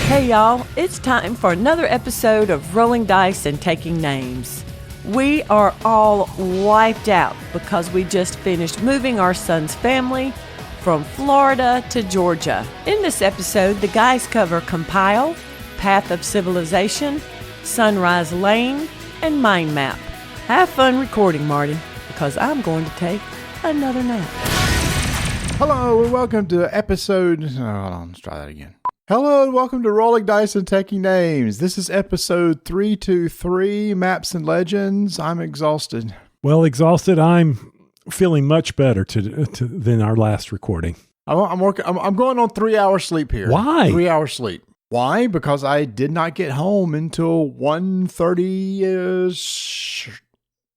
Hey y'all, it's time for another episode of Rolling Dice and Taking Names. We are all wiped out because we just finished moving our son's family from Florida to Georgia. In this episode, the guys cover Compile, Path of Civilization, Sunrise Lane, and Mind Map. Have fun recording, Marty, because I'm going to take another nap. Hello and welcome to episode... hold on, let's try that again. Hello and welcome to Rolling Dice and Taking Names. This is episode 323, Maps and Legends. I'm exhausted. Well, exhausted. I'm feeling much better than our last recording. I'm going on 3 hours sleep here. Why? 3 hours sleep. Why? Because I did not get home until 1:30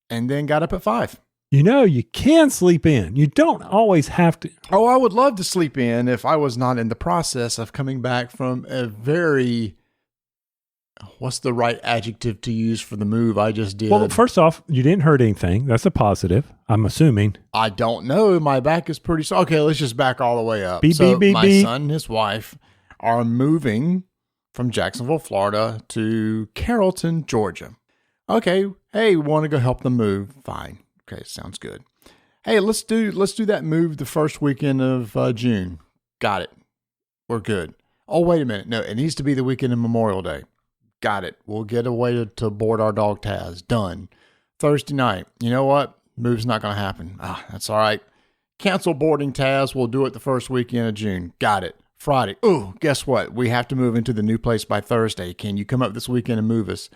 and then got up at 5. You know, you can sleep in. You don't always have to. Oh, I would love to sleep in if I was not in the process of coming back from a very... What's the right adjective to use for the move I just did? Well, first off, you didn't hurt anything. That's a positive, I'm assuming. I don't know. My back is pretty... Okay, let's just back all the way up. My son and his wife are moving from Jacksonville, Florida to Carrollton, Georgia. Okay, hey, we want to go help them move. Fine. Okay, sounds good. Hey, let's do that move the first weekend of June. Got it. We're good. Oh, wait a minute. No, it needs to be the weekend of Memorial Day. Got it. We'll get away to board our dog Taz. Done. Thursday night. You know what? Move's not going to happen. That's all right. Cancel boarding Taz. We'll do it the first weekend of June. Got it. Friday. Ooh, guess what? We have to move into the new place by Thursday. Can you come up this weekend and move us?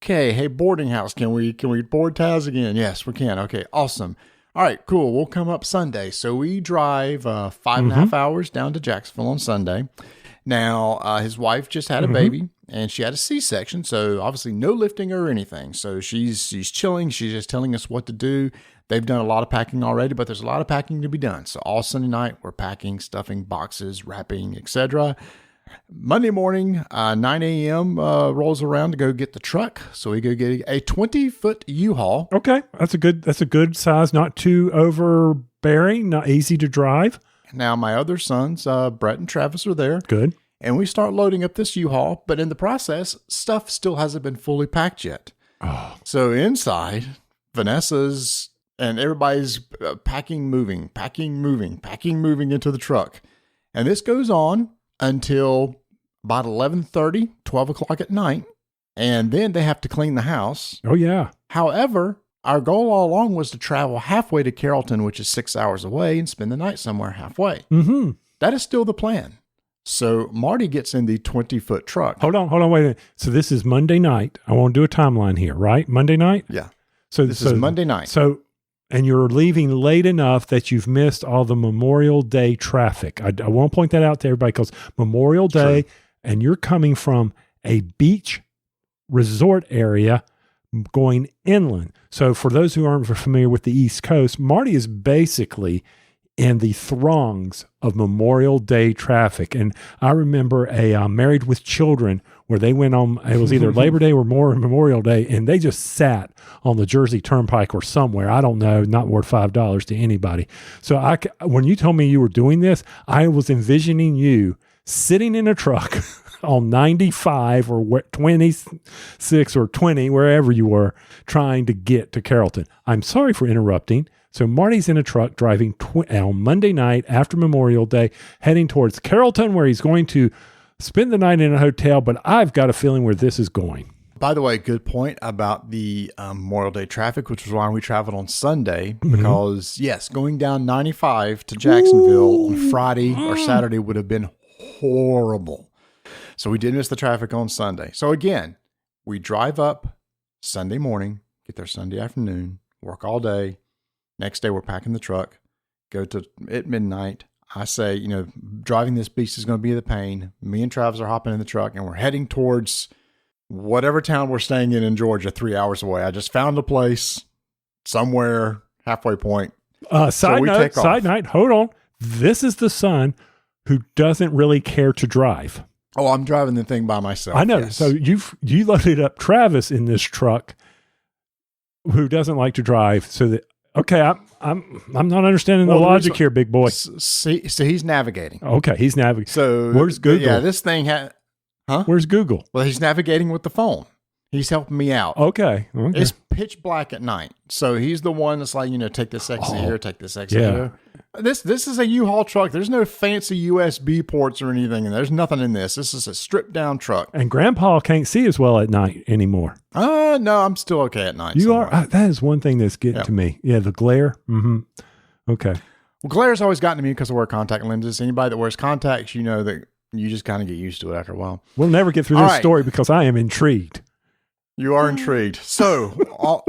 Okay, hey, boarding house, can we board Taz again? Yes, we can. Okay, awesome. All right, cool. We'll come up Sunday. So we drive 5.5 hours down to Jacksonville on Sunday. Now, his wife just had a baby, and she had a C-section, so obviously no lifting or anything. So she's chilling. She's just telling us what to do. They've done a lot of packing already, but there's a lot of packing to be done. So all Sunday night, we're packing, stuffing, boxes, wrapping, etc. Monday morning, 9 a.m. Rolls around to go get the truck. So we go get a 20-foot U-Haul. Okay, that's a good size, not too overbearing, not easy to drive. Now my other sons, Brett and Travis, are there. Good. And we start loading up this U-Haul, but in the process, stuff still hasn't been fully packed yet. Oh. So inside, Vanessa's and everybody's packing, moving into the truck. And this goes on until about 11:30, 12 o'clock at night. And then they have to clean the house. Oh, yeah. However, our goal all along was to travel halfway to Carrollton, which is 6 hours away, and spend the night somewhere halfway. Mm-hmm. That is still the plan. So Marty gets in the 20-foot truck. Hold on, wait a minute. So this is Monday night. I want to do a timeline here, right? Monday night? Yeah. So this is Monday night. And you're leaving late enough that you've missed all the Memorial Day traffic. I want to point that out to everybody because Memorial Day, and you're coming from a beach resort area going inland. So for those who aren't familiar with the East Coast, Marty is basically in the throngs of Memorial Day traffic. And I remember a Married with Children where they went on, it was either Labor Day or Memorial Day, and they just sat on the Jersey Turnpike or somewhere. I don't know, not worth $5 to anybody. So when you told me you were doing this, I was envisioning you sitting in a truck on 95 or 26 or 20, wherever you were, trying to get to Carrollton. I'm sorry for interrupting. So Marty's in a truck driving on Monday night after Memorial Day, heading towards Carrollton, where he's going to spend the night in a hotel. But I've got a feeling where this is going. By the way, good point about the Memorial Day traffic, which was why we traveled on Sunday. Because, yes, going down 95 to Jacksonville on Friday or Saturday would have been horrible. So we did miss the traffic on Sunday. So again, we drive up Sunday morning, get there Sunday afternoon, work all day. Next day, we're packing the truck, go to at midnight. I say, driving this beast is going to be the pain. Me and Travis are hopping in the truck, and we're heading towards whatever town we're staying in Georgia, 3 hours away. I just found a place somewhere, halfway point. Side note, hold on. This is the son who doesn't really care to drive. Oh, I'm driving the thing by myself. I know. Yes. So you loaded up Travis in this truck, who doesn't like to drive. So that I'm not understanding the logic here, big boy. So he's navigating. Okay, he's navigating. So where's Google? Yeah, this thing Huh? Where's Google? Well, he's navigating with the phone. He's helping me out. Okay. It's pitch black at night. So he's the one that's like, take this exit here, take this exit here. This is a U-Haul truck. There's no fancy USB ports or anything, and there's nothing in this. This is a stripped down truck. And Grandpa can't see as well at night anymore. No, I'm still okay at night. You are? That is one thing that's getting to me. Yeah, the glare. Mm-hmm. Okay. Well, glare's always gotten to me because I wear contact lenses. Anybody that wears contacts, you know that you just kind of get used to it after a while. We'll never get through this story because I am intrigued. You are intrigued. So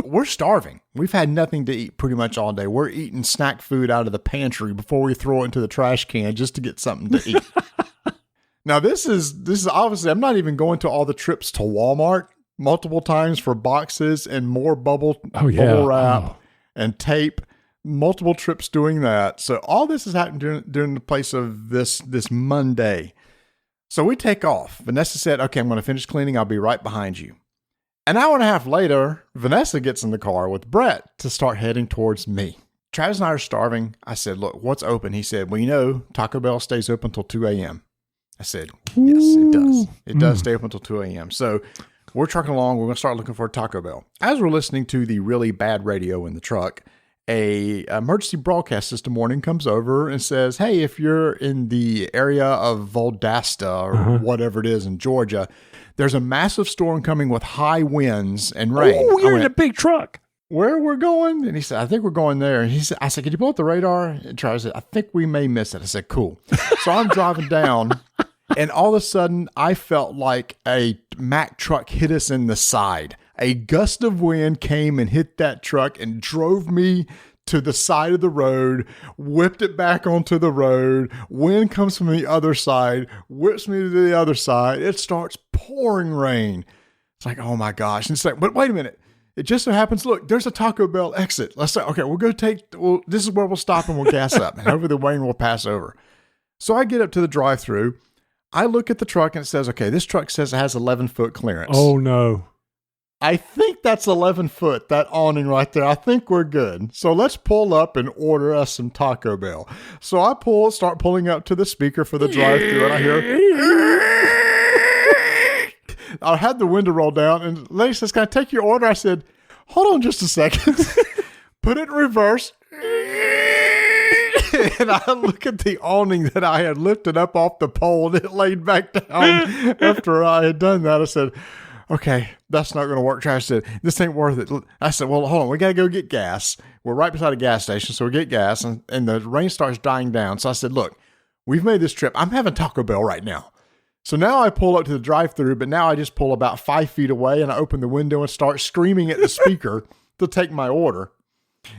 we're starving. We've had nothing to eat pretty much all day. We're eating snack food out of the pantry before we throw it into the trash can just to get something to eat. Now, this is obviously, I'm not even going to all the trips to Walmart multiple times for boxes and more bubble wrap and tape. Multiple trips doing that. So all this has happened during the place of this Monday. So we take off. Vanessa said, okay, I'm going to finish cleaning. I'll be right behind you. An hour and a half later, Vanessa gets in the car with Brett to start heading towards me. Travis and I are starving. I said, look, what's open? He said, well, Taco Bell stays open until 2 a.m. I said, yes, it does. It does stay open until 2 a.m. So we're trucking along. We're going to start looking for a Taco Bell. As we're listening to the really bad radio in the truck, a emergency broadcast system warning comes over and says, hey, if you're in the area of Valdosta or whatever it is in Georgia, there's a massive storm coming with high winds and rain. Oh, you're in a big truck. Where we're going? And he said, I think we're going there. And I said, could you pull up the radar? And Travis said, I think we may miss it. I said, cool. So I'm driving down, and all of a sudden, I felt like a Mack truck hit us in the side. A gust of wind came and hit that truck and drove me to the side of the road, whipped it back onto the road. Wind comes from the other side, whips me to the other side. It starts pouring rain. It's like, oh my gosh. And it's like, but wait a minute. It just so happens, look, there's a Taco Bell exit. Let's say, okay, this is where we'll stop and we'll gas up. And hopefully the rain will pass over. So I get up to the drive-thru. I look at the truck and it says, okay, this truck says it has 11-foot clearance. Oh no. I think that's 11 foot, that awning right there. I think we're good. So let's pull up and order us some Taco Bell. So I start pulling up to the speaker for the drive-thru, and I hear, I had the window rolled down, and the lady says, can I take your order? I said, hold on just a second. Put it in reverse. And I look at the awning that I had lifted up off the pole, and it laid back down after I had done that. I said, okay, that's not going to work. Travis said, this ain't worth it. I said, well, hold on. We got to go get gas. We're right beside a gas station. So we get gas and the rain starts dying down. So I said, look, we've made this trip. I'm having Taco Bell right now. So now I pull up to the drive-thru, but now I just pull about 5 feet away and I open the window and start screaming at the speaker to take my order.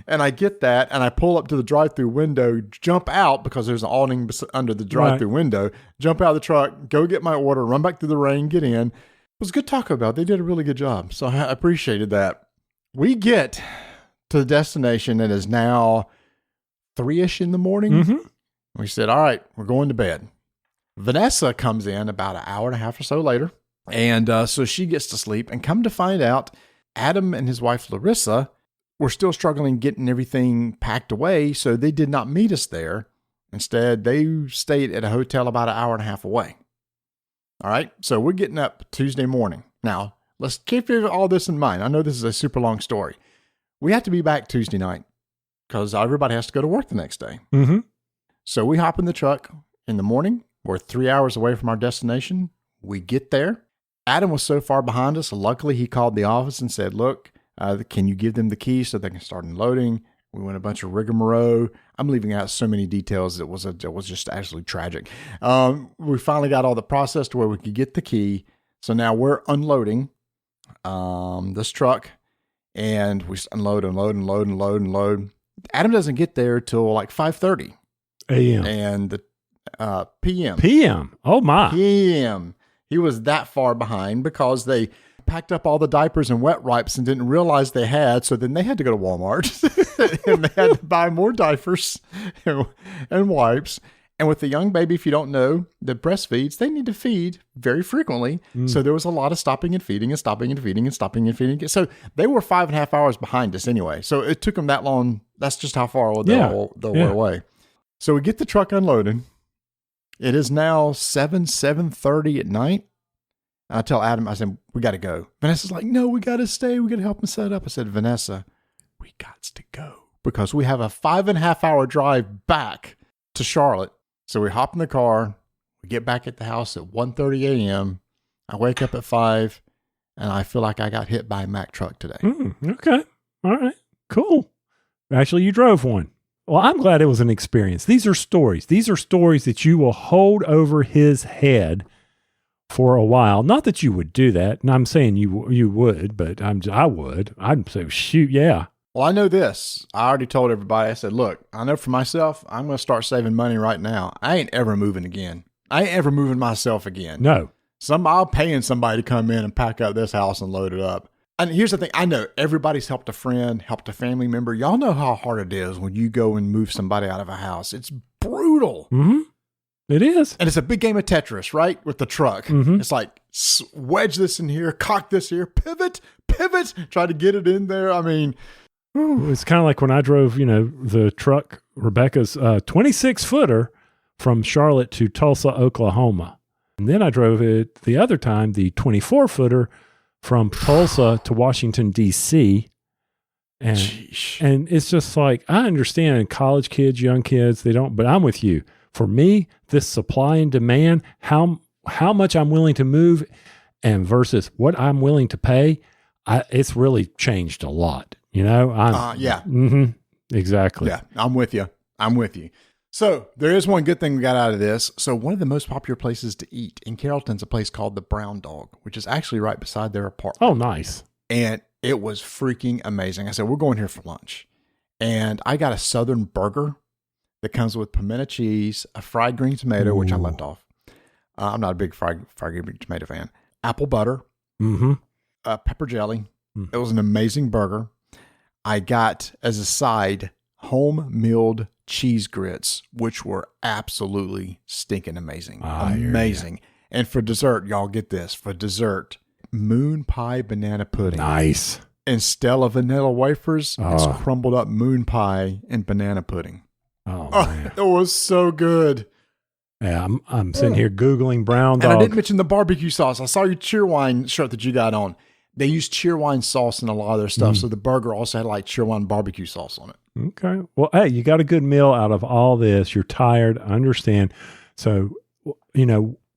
And I get that and I pull up to the drive-thru window, jump out because there's an awning under the drive-thru window, jump out of the truck, go get my order, run back through the rain, get in. It was good Taco Bell. They did a really good job. So I appreciated that. We get to the destination. It is now 3-ish in the morning. Mm-hmm. We said, all right, we're going to bed. Vanessa comes in about an hour and a half or so later. And so she gets to sleep. And come to find out, Adam and his wife, Larissa, were still struggling getting everything packed away. So they did not meet us there. Instead, they stayed at a hotel about an hour and a half away. All right, so we're getting up Tuesday morning. Now, let's keep all this in mind. I know this is a super long story. We have to be back Tuesday night because everybody has to go to work the next day. Mm-hmm. So we hop in the truck in the morning. We're 3 hours away from our destination. We get there. Adam was so far behind us. Luckily, he called the office and said, look, can you give them the keys so they can start unloading? We went a bunch of rigmarole. I'm leaving out so many details. It was just absolutely tragic. We finally got all the process to where we could get the key. So now we're unloading this truck, and we unload. Adam doesn't get there till like 5:30 a.m. and the p.m. p.m. Oh my p.m. He was that far behind because they packed up all the diapers and wet wipes and didn't realize they had. So then they had to go to Walmart and they had to buy more diapers and wipes. And with the young baby, if you don't know, that breastfeeds, they need to feed very frequently. So there was a lot of stopping and feeding and stopping and feeding and stopping and feeding. So they were 5.5 hours behind us anyway. So it took them that long. That's just how far they were away. So we get the truck unloaded. It is now 7:30 at night. And I tell Adam, I said, we got to go. Vanessa's like, no, we got to stay. We got to help him set up. I said, Vanessa, we got to go because we have a 5.5 hour drive back to Charlotte. So we hop in the car. We get back at the house at 1:30 a.m. I wake up at 5 and I feel like I got hit by a Mack truck today. Okay. All right. Cool. Actually, you drove one. Well, I'm glad it was an experience. These are stories. These are stories that you will hold over his head for a while. Not that you would do that. And I'm saying you would, but I would. I'd say, shoot, yeah. Well, I know this. I already told everybody. I said, look, I know for myself, I'm going to start saving money right now. I ain't ever moving again. I ain't ever moving myself again. No. I'm paying somebody to come in and pack up this house and load it up. And here's the thing. I know everybody's helped a friend, helped a family member. Y'all know how hard it is when you go and move somebody out of a house. It's brutal. Mm-hmm. It is. And it's a big game of Tetris, right? With the truck. Mm-hmm. It's like wedge this in here, cock this here, pivot, try to get it in there. I mean, it's kind of like when I drove, the truck, Rebecca's 26-footer from Charlotte to Tulsa, Oklahoma. And then I drove it the other time, the 24-footer from Tulsa to Washington, D.C. And it's just like, I understand college kids, young kids, they don't, but I'm with you. For me, this supply and demand, how much I'm willing to move and versus what I'm willing to pay, it's really changed a lot. Yeah. Mm-hmm, exactly. Yeah, I'm with you. So there is one good thing we got out of this. So one of the most popular places to eat in Carrollton's a place called the Brown Dog, which is actually right beside their apartment. Oh, nice. And it was freaking amazing. I said, we're going here for lunch. And I got a Southern burger that comes with pimento cheese, a fried green tomato, which I left off. I'm not a big fried green tomato fan. Apple butter, pepper jelly. It was an amazing burger. I got, as a side, home-milled cheese grits, which were absolutely stinking amazing. Amazing. And for dessert, y'all get this. For dessert, moon pie banana pudding. Nice. Instead of vanilla wafers, it's crumbled up moon pie and banana pudding. Oh, man. It was so good. Yeah, I'm sitting here Googling Brown Dog. And I didn't mention the barbecue sauce. I saw your Cheerwine shirt that you got on. They use Cheerwine sauce in a lot of their stuff. So the burger also had like Cheerwine barbecue sauce on it. Okay. Well, hey, you got a good meal out of all this. You're tired. I understand. So,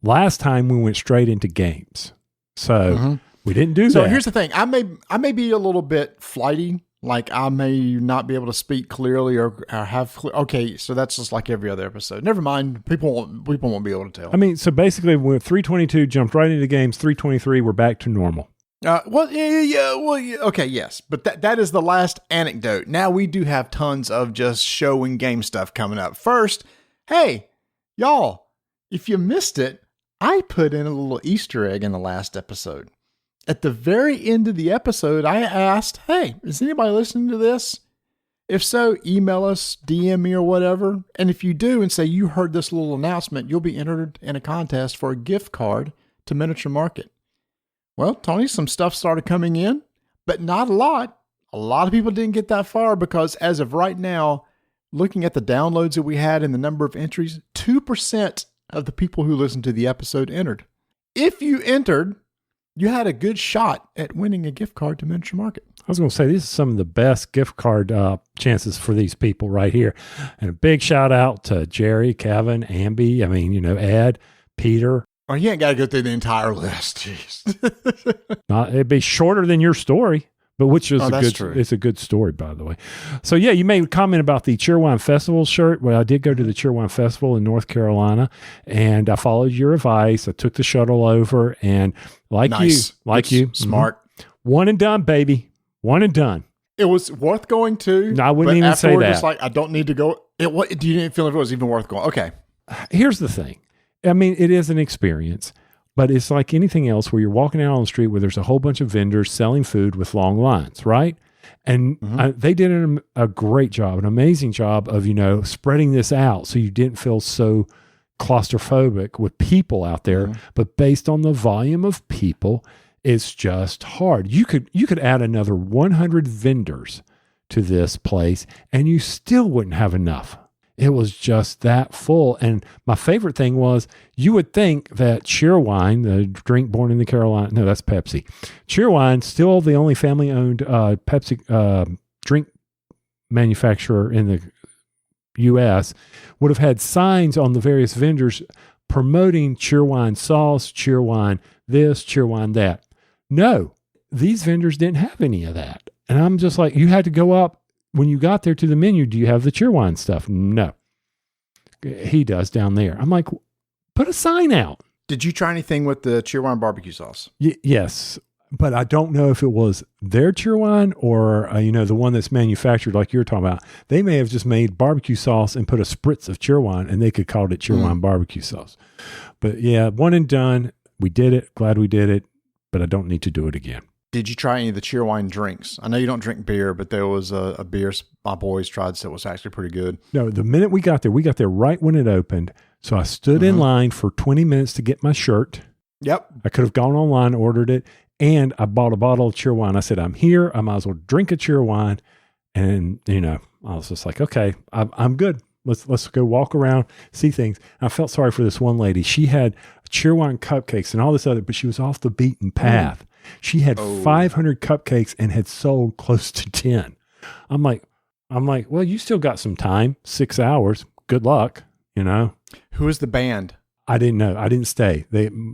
last time we went straight into games. So we didn't do that. So here's the thing. I may be a little bit flighty. Like I may not be able to speak clearly or have. Okay. So that's just like every other episode. Never mind. People won't be able to tell. I mean, so basically we're 322 jumped right into games. 323, we're back to normal. Okay, yes. But that is the last anecdote. Now we do have tons of just show and game stuff coming up. First, hey, y'all, if you missed it, I put in a little Easter egg in the last episode. At the very end of the episode, I asked, hey, is anybody listening to this? If so, email us, DM me or whatever. And if you do and say you heard this little announcement, you'll be entered in a contest for a gift card to Miniature Market. Well, Tony, some stuff started coming in, but not a lot. A lot of people didn't get that far because as of right now, looking at the downloads that we had and the number of entries, 2% of the people who listened to the episode entered. If you entered, you had a good shot at winning a gift card to Miniature Market. I was going to say, these are some of the best gift card chances for these people right here. And a big shout out to Jerry, Kevin, Amby, Ed, Peter. Oh, you ain't got to go through the entire list. Jeez. It'd be shorter than your story, but which is true. It's a good story, by the way. So yeah, you made a comment about the Cheerwine Festival shirt. Well, I did go to the Cheerwine Festival in North Carolina, and I followed your advice. I took the shuttle over, and nice. you, smart. One and done, baby. One and done. It was worth going to. No, I wouldn't even say that. It's like I don't need to go. You didn't feel like it was even worth going. Okay. Here's the thing. I mean, it is an experience, but it's like anything else where you're walking out on the street where there's a whole bunch of vendors selling food with long lines, right? And they did a great job, an amazing job of, spreading this out so you didn't feel so claustrophobic with people out there. But based on the volume of people, it's just hard. You could add another 100 vendors to this place and you still wouldn't have enough. It was just that full. And my favorite thing was, you would think that Cheerwine, the drink born in the Carolina, no, that's Pepsi. Cheerwine, still the only family-owned Pepsi drink manufacturer in the U.S., would have had signs on the various vendors promoting Cheerwine sauce, Cheerwine this, Cheerwine that. No, these vendors didn't have any of that. And I'm just like, you had to go up when you got there to the menu. Do you have the Cheerwine stuff? No. He does down there. I'm like, put a sign out. Did you try anything with the Cheerwine barbecue sauce? Yes, but I don't know if it was their Cheerwine or, the one that's manufactured like you're talking about. They may have just made barbecue sauce and put a spritz of Cheerwine, and they could call it Cheerwine barbecue sauce. But yeah, one and done. We did it. Glad we did it, but I don't need to do it again. Did you try any of the Cheerwine drinks? I know you don't drink beer, but there was a beer my boys tried that was actually pretty good. No, the minute we got there right when it opened. So I stood in line for 20 minutes to get my shirt. Yep. I could have gone online, ordered it, and I bought a bottle of Cheerwine. I said, I'm here. I might as well drink a Cheerwine. And, I was just like, okay, I'm good. Let's go walk around, see things. And I felt sorry for this one lady. She had Cheerwine cupcakes and all this other, but she was off the beaten path. She had 500 cupcakes and had sold close to 10. I'm like, well, you still got some time, 6 hours. Good luck, Who is the band? I didn't know. I didn't stay.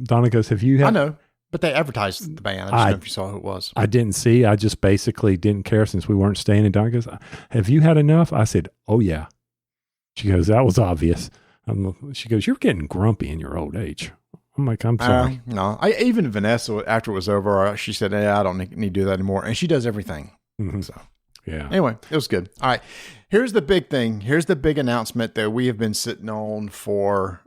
Donna goes, have you had? I know, but they advertised the band. I just know if you saw who it was. I didn't see. I just basically didn't care since we weren't staying. And Donna goes, have you had enough? I said, oh yeah. She goes, that was obvious. She goes, you're getting grumpy in your old age. I'm like, I'm sorry. No, even Vanessa, after it was over, she said, "Hey, I don't need to do that anymore." And she does everything. Mm-hmm. So, yeah. Anyway, it was good. All right. Here's the big thing. Here's the big announcement that we have been sitting on for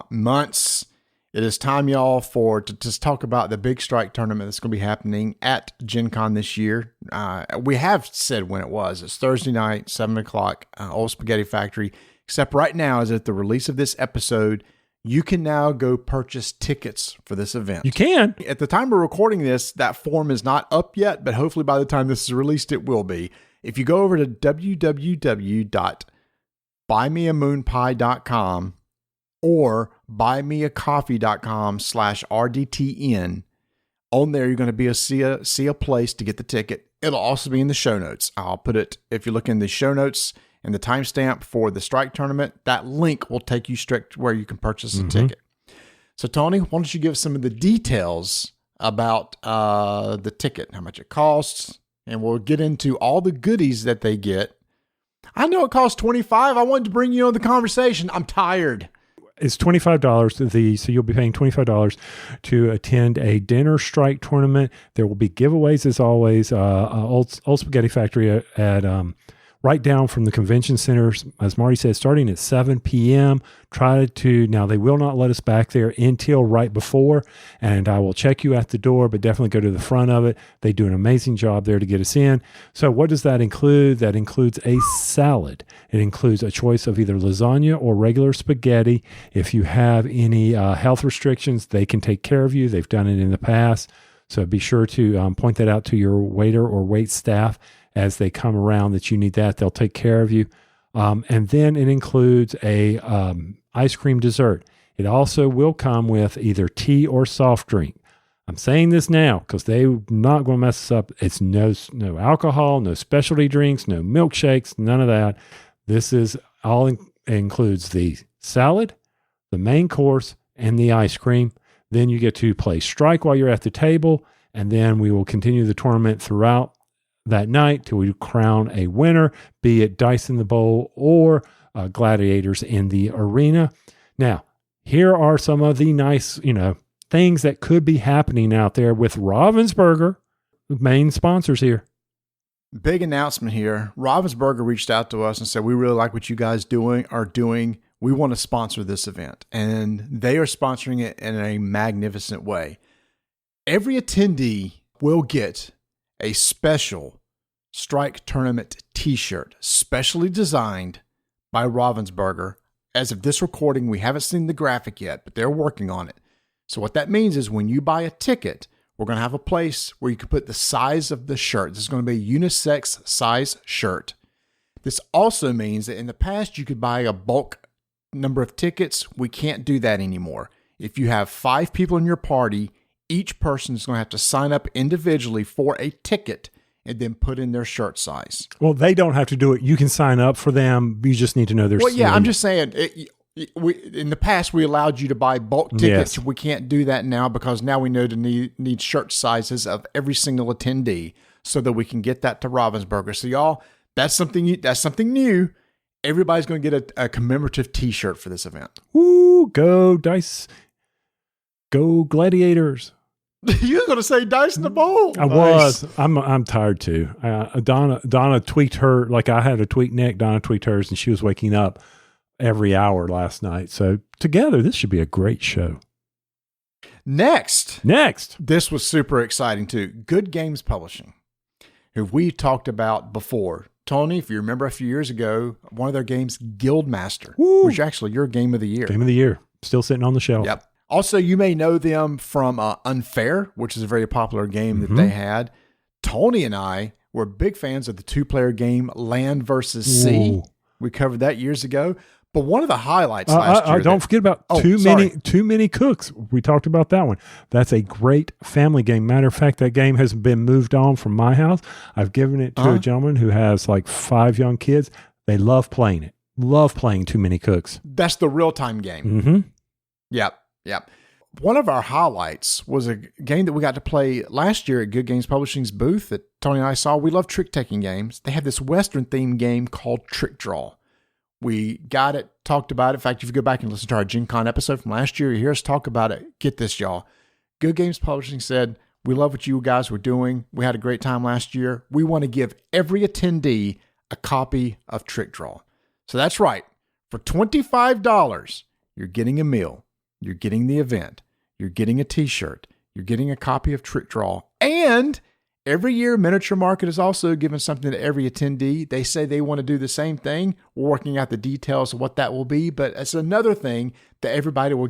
months. It is time, y'all, to just talk about the big strike tournament that's going to be happening at Gen Con this year. We have said when it was. It's Thursday night, 7 o'clock, Old Spaghetti Factory. Except right now, as at the release of this episode, you can now go purchase tickets for this event. You can. At the time we're recording this, that form is not up yet, but hopefully by the time this is released, it will be. If you go over to www.buymeamoonpie.com or buymeacoffee.com/RDTN, on there, you're going to be see a place to get the ticket. It'll also be in the show notes. I'll put it, if you look in the show notes, and the timestamp for the strike tournament, that link will take you straight to where you can purchase a ticket. So, Tony, why don't you give some of the details about the ticket, how much it costs, and we'll get into all the goodies that they get. I know it costs $25. I wanted to bring you on the conversation. I'm tired. It's $25. So you'll be paying $25 to attend a dinner strike tournament. There will be giveaways as always. Old Spaghetti Factory at right down from the convention centers, as Marty said, starting at 7 p.m. Now they will not let us back there until right before, and I will check you at the door, but definitely go to the front of it. They do an amazing job there to get us in. So what does that include? That includes a salad. It includes a choice of either lasagna or regular spaghetti. If you have any health restrictions, they can take care of you. They've done it in the past. So be sure to point that out to your waiter or wait staff as they come around that you need that. They'll take care of you. And then it includes a ice cream dessert. It also will come with either tea or soft drink. I'm saying this now because they're not going to mess us up. It's no alcohol, no specialty drinks, no milkshakes, none of that. This is all includes the salad, the main course, and the ice cream. Then you get to play strike while you're at the table, and then we will continue the tournament throughout that night till we crown a winner, be it dice in the bowl or gladiators in the arena. Now, here are some of the nice, things that could be happening out there with Ravensburger, the main sponsors here. Big announcement here. Ravensburger reached out to us and said, we really like what you guys are doing. We want to sponsor this event. And they are sponsoring it in a magnificent way. Every attendee will get a special strike tournament t-shirt, specially designed by Ravensburger. As of this recording, we haven't seen the graphic yet, but they're working on it. So what that means is when you buy a ticket, we're going to have a place where you can put the size of the shirt. This is going to be a unisex size shirt. This also means that in the past, you could buy a bulk number of tickets. We can't do that anymore. If you have 5 people in your party, each person is going to have to sign up individually for a ticket and then put in their shirt size. Well, they don't have to do it. You can sign up for them. You just need to know their Well, yeah, I'm just saying, in the past, we allowed you to buy bulk tickets. Yes. We can't do that now because now we know to need shirt sizes of every single attendee so that we can get that to Ravensburger. So y'all, that's something new. Everybody's going to get a commemorative T-shirt for this event. Woo, go Dice. Go Gladiators. You were going to say Dice in the Bowl. I was. I'm tired too. Donna tweaked her, like I had a tweaked neck. Donna tweaked hers, and she was waking up every hour last night. So together, this should be a great show. Next. This was super exciting too. Good Games Publishing, who we talked about before. Tony, if you remember a few years ago, one of their games, Guildmaster, which actually your game of the year. Game of the year. Still sitting on the shelf. Yep. Also, you may know them from Unfair, which is a very popular game that they had. Tony and I were big fans of the 2-player game Land vs. Sea. We covered that years ago. But one of the highlights last year... Don't forget about Too Many Cooks. We talked about that one. That's a great family game. Matter of fact, that game has been moved on from my house. I've given it to a gentleman who has like 5 young kids. They love playing it. Love playing Too Many Cooks. That's the real-time game. Mm-hmm. Yep. One of our highlights was a game that we got to play last year at Good Games Publishing's booth that Tony and I saw. We love trick-taking games. They have this Western-themed game called Trick Draw. We got it, talked about it. In fact, if you go back and listen to our Gen Con episode from last year, you hear us talk about it. Get this, y'all. Good Games Publishing said, we love what you guys were doing. We had a great time last year. We want to give every attendee a copy of Trick Draw. So that's right. For $25, you're getting a meal. You're getting the event. You're getting a T-shirt. You're getting a copy of Trick Draw. And every year, Miniature Market is also giving something to every attendee. They say they want to do the same thing. We're working out the details of what that will be, but it's another thing that everybody will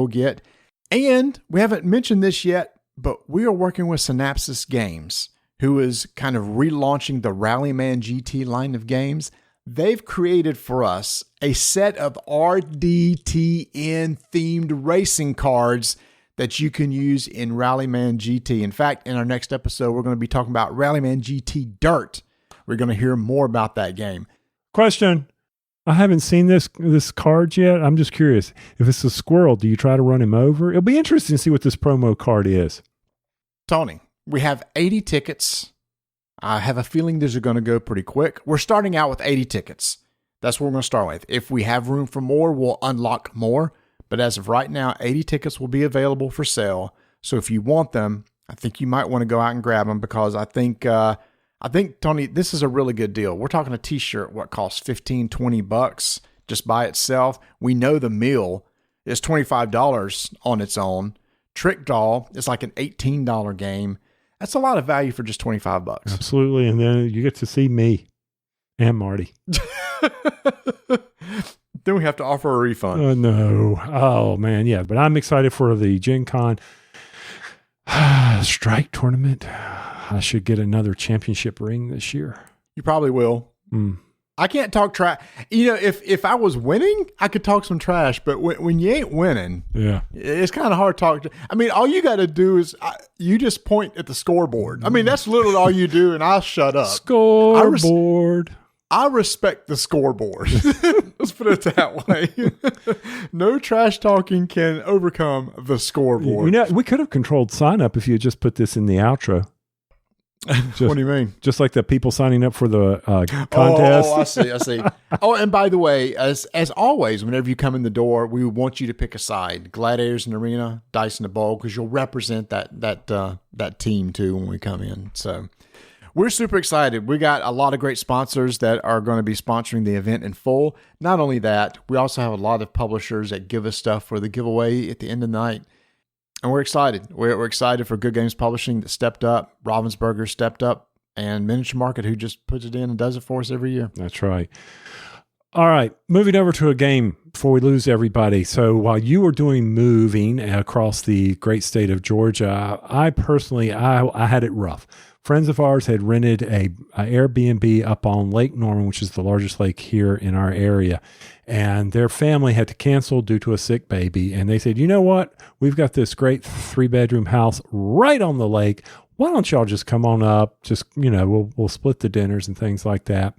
get. And we haven't mentioned this yet, but we are working with Synapsis Games, who is kind of relaunching the Rallyman GT line of games. They've created for us a set of RDTN themed racing cards that you can use in Rallyman GT. In fact, in our next episode, we're going to be talking about Rallyman GT Dirt. We're going to hear more about that game. Question. I haven't seen this card yet. I'm just curious. If it's a squirrel, do you try to run him over? It'll be interesting to see what this promo card is. Tony, we have 80 tickets. I have a feeling these are going to go pretty quick. We're starting out with 80 tickets. That's what we're going to start with. If we have room for more, we'll unlock more. But as of right now, 80 tickets will be available for sale. So if you want them, I think you might want to go out and grab them because I think, Tony, this is a really good deal. We're talking a T-shirt, what costs $15-$20 just by itself. We know the meal is $25 on its own. Trick Draw is like an $18 game. That's a lot of value for just $25. Absolutely. And then you get to see me and Marty. Then we have to offer a refund. Oh, no. Oh, man. Yeah. But I'm excited for the Gen Con strike tournament. I should get another championship ring this year. You probably will. I can't talk trash. You know, if I was winning, I could talk some trash. But when you ain't winning, it's kind of hard to talk. I mean, all you got to do is you just point at the scoreboard. I mean, that's literally all you do, and I'll shut up. Scoreboard. I respect the scoreboard. Let's put it that way. No trash talking can overcome the scoreboard. You know, we could have controlled sign up if you had just put this in the outro. What do you mean? Just like the people signing up for the contest. Oh, I see. Oh, and by the way, as always, whenever you come in the door, we want you to pick a side: Gladiators in the Arena, Dice in the Bowl, because you'll represent that team too when we come in. So we're super excited. We got a lot of great sponsors that are going to be sponsoring the event in full. Not only that, we also have a lot of publishers that give us stuff for the giveaway at the end of the night. And we're excited. We're excited for Good Games Publishing that stepped up, Ravensburger stepped up, and Miniature Market who just puts it in and does it for us every year. That's right. All right, moving over to a game before we lose everybody. So while you were doing moving across the great state of Georgia, I personally had it rough. Friends of ours had rented a Airbnb up on Lake Norman, which is the largest lake here in our area. And their family had to cancel due to a sick baby. And they said, you know what? We've got this great 3-bedroom house right on the lake. Why don't y'all just come on up? Just, we'll split the dinners and things like that.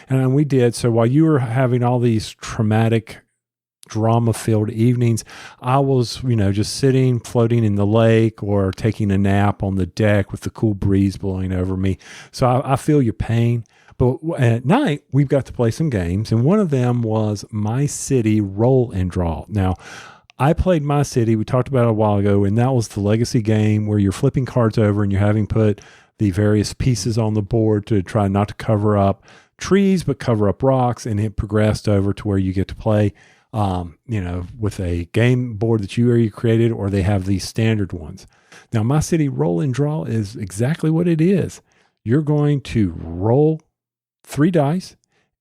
And we did. So while you were having all these traumatic, drama-filled evenings, I was, just sitting, floating in the lake or taking a nap on the deck with the cool breeze blowing over me. So I feel your pain. But at night, we've got to play some games. And one of them was My City Roll and Draw. Now, I played My City, we talked about it a while ago, and that was the legacy game where you're flipping cards over and you're having put the various pieces on the board to try not to cover up trees, but cover up rocks, and it progressed over to where you get to play, with a game board that you already created, or they have these standard ones. Now, My City Roll and Draw is exactly what it is. You're going to roll 3 dice,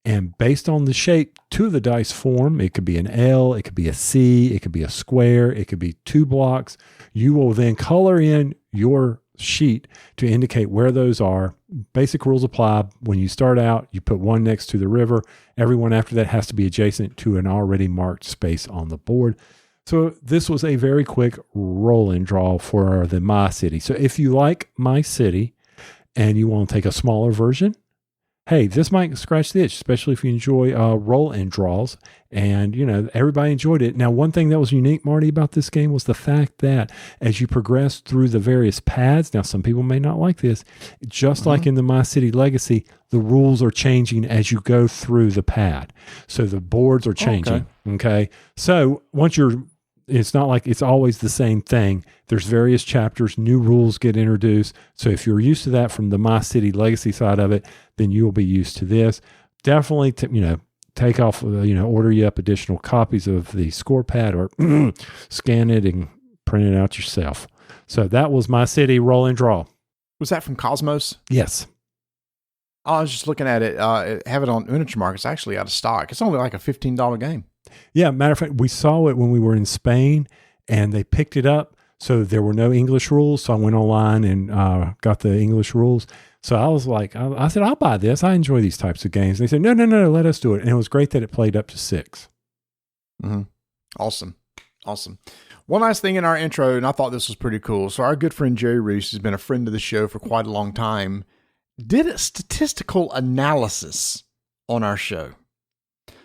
and based on the shape 2 of the dice form, it could be an L, it could be a C, it could be a square, it could be 2 blocks. You will then color in your sheet to indicate where those are. Basic rules apply. When you start out, you put 1 next to the river. Everyone after that has to be adjacent to an already marked space on the board. So this was a very quick roll and draw for the My City. So if you like My City and you want to take a smaller version, hey, this might scratch the itch, especially if you enjoy roll and draws. And, everybody enjoyed it. Now, one thing that was unique, Marty, about this game was the fact that as you progress through the various pads, now some people may not like this, just like in the My City Legacy, the rules are changing as you go through the pad. So the boards are changing. Okay. So once it's not like it's always the same thing. There's various chapters, new rules get introduced. So if you're used to that from the My City Legacy side of it, then you'll be used to this. Definitely, take off, order you up additional copies of the score pad or scan it and print it out yourself. So that was My City Roll and Draw. Was that from Cosmos? Yes. I was just looking at it. Have it on Miniature Market. It's actually out of stock. It's only like a $15 game. Yeah, matter of fact, we saw it when we were in Spain, and they picked it up. So there were no English rules. So I went online and got the English rules. So I was like, I said, I'll buy this. I enjoy these types of games. And they said, no, let us do it. And it was great that it played up to 6. Mm-hmm. Awesome. One last thing in our intro, and I thought this was pretty cool. So our good friend Jerry Reese, who's been a friend of the show for quite a long time, did a statistical analysis on our show.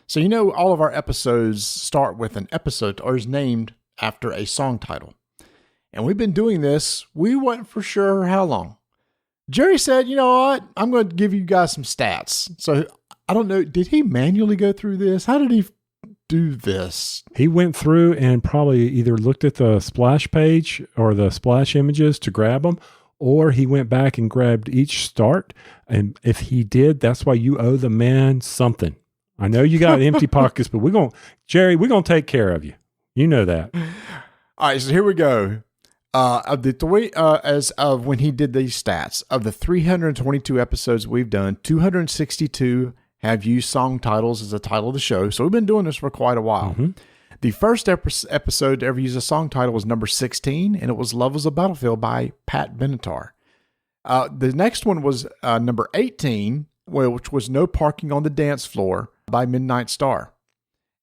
So, all of our episodes start with an episode or is named after a song title. And we've been doing this. We weren't for sure how long. Jerry said, you know what? I'm going to give you guys some stats. So I don't know. Did he manually go through this? How did he do this? He went through and probably either looked at the splash page or the splash images to grab them, or he went back and grabbed each start. And if he did, that's why you owe the man something. I know you got empty pockets, but we're going to take care of you. You know that. All right, so here we go. Of the three, as of when he did these stats, of the 322 episodes we've done, 262 have used song titles as the title of the show. So we've been doing this for quite a while. Mm-hmm. The first episode to ever use a song title was number 16, and it was Love Was a Battlefield by Pat Benatar. The next one was number 18, which was No Parking on the Dance Floor by Midnight Star.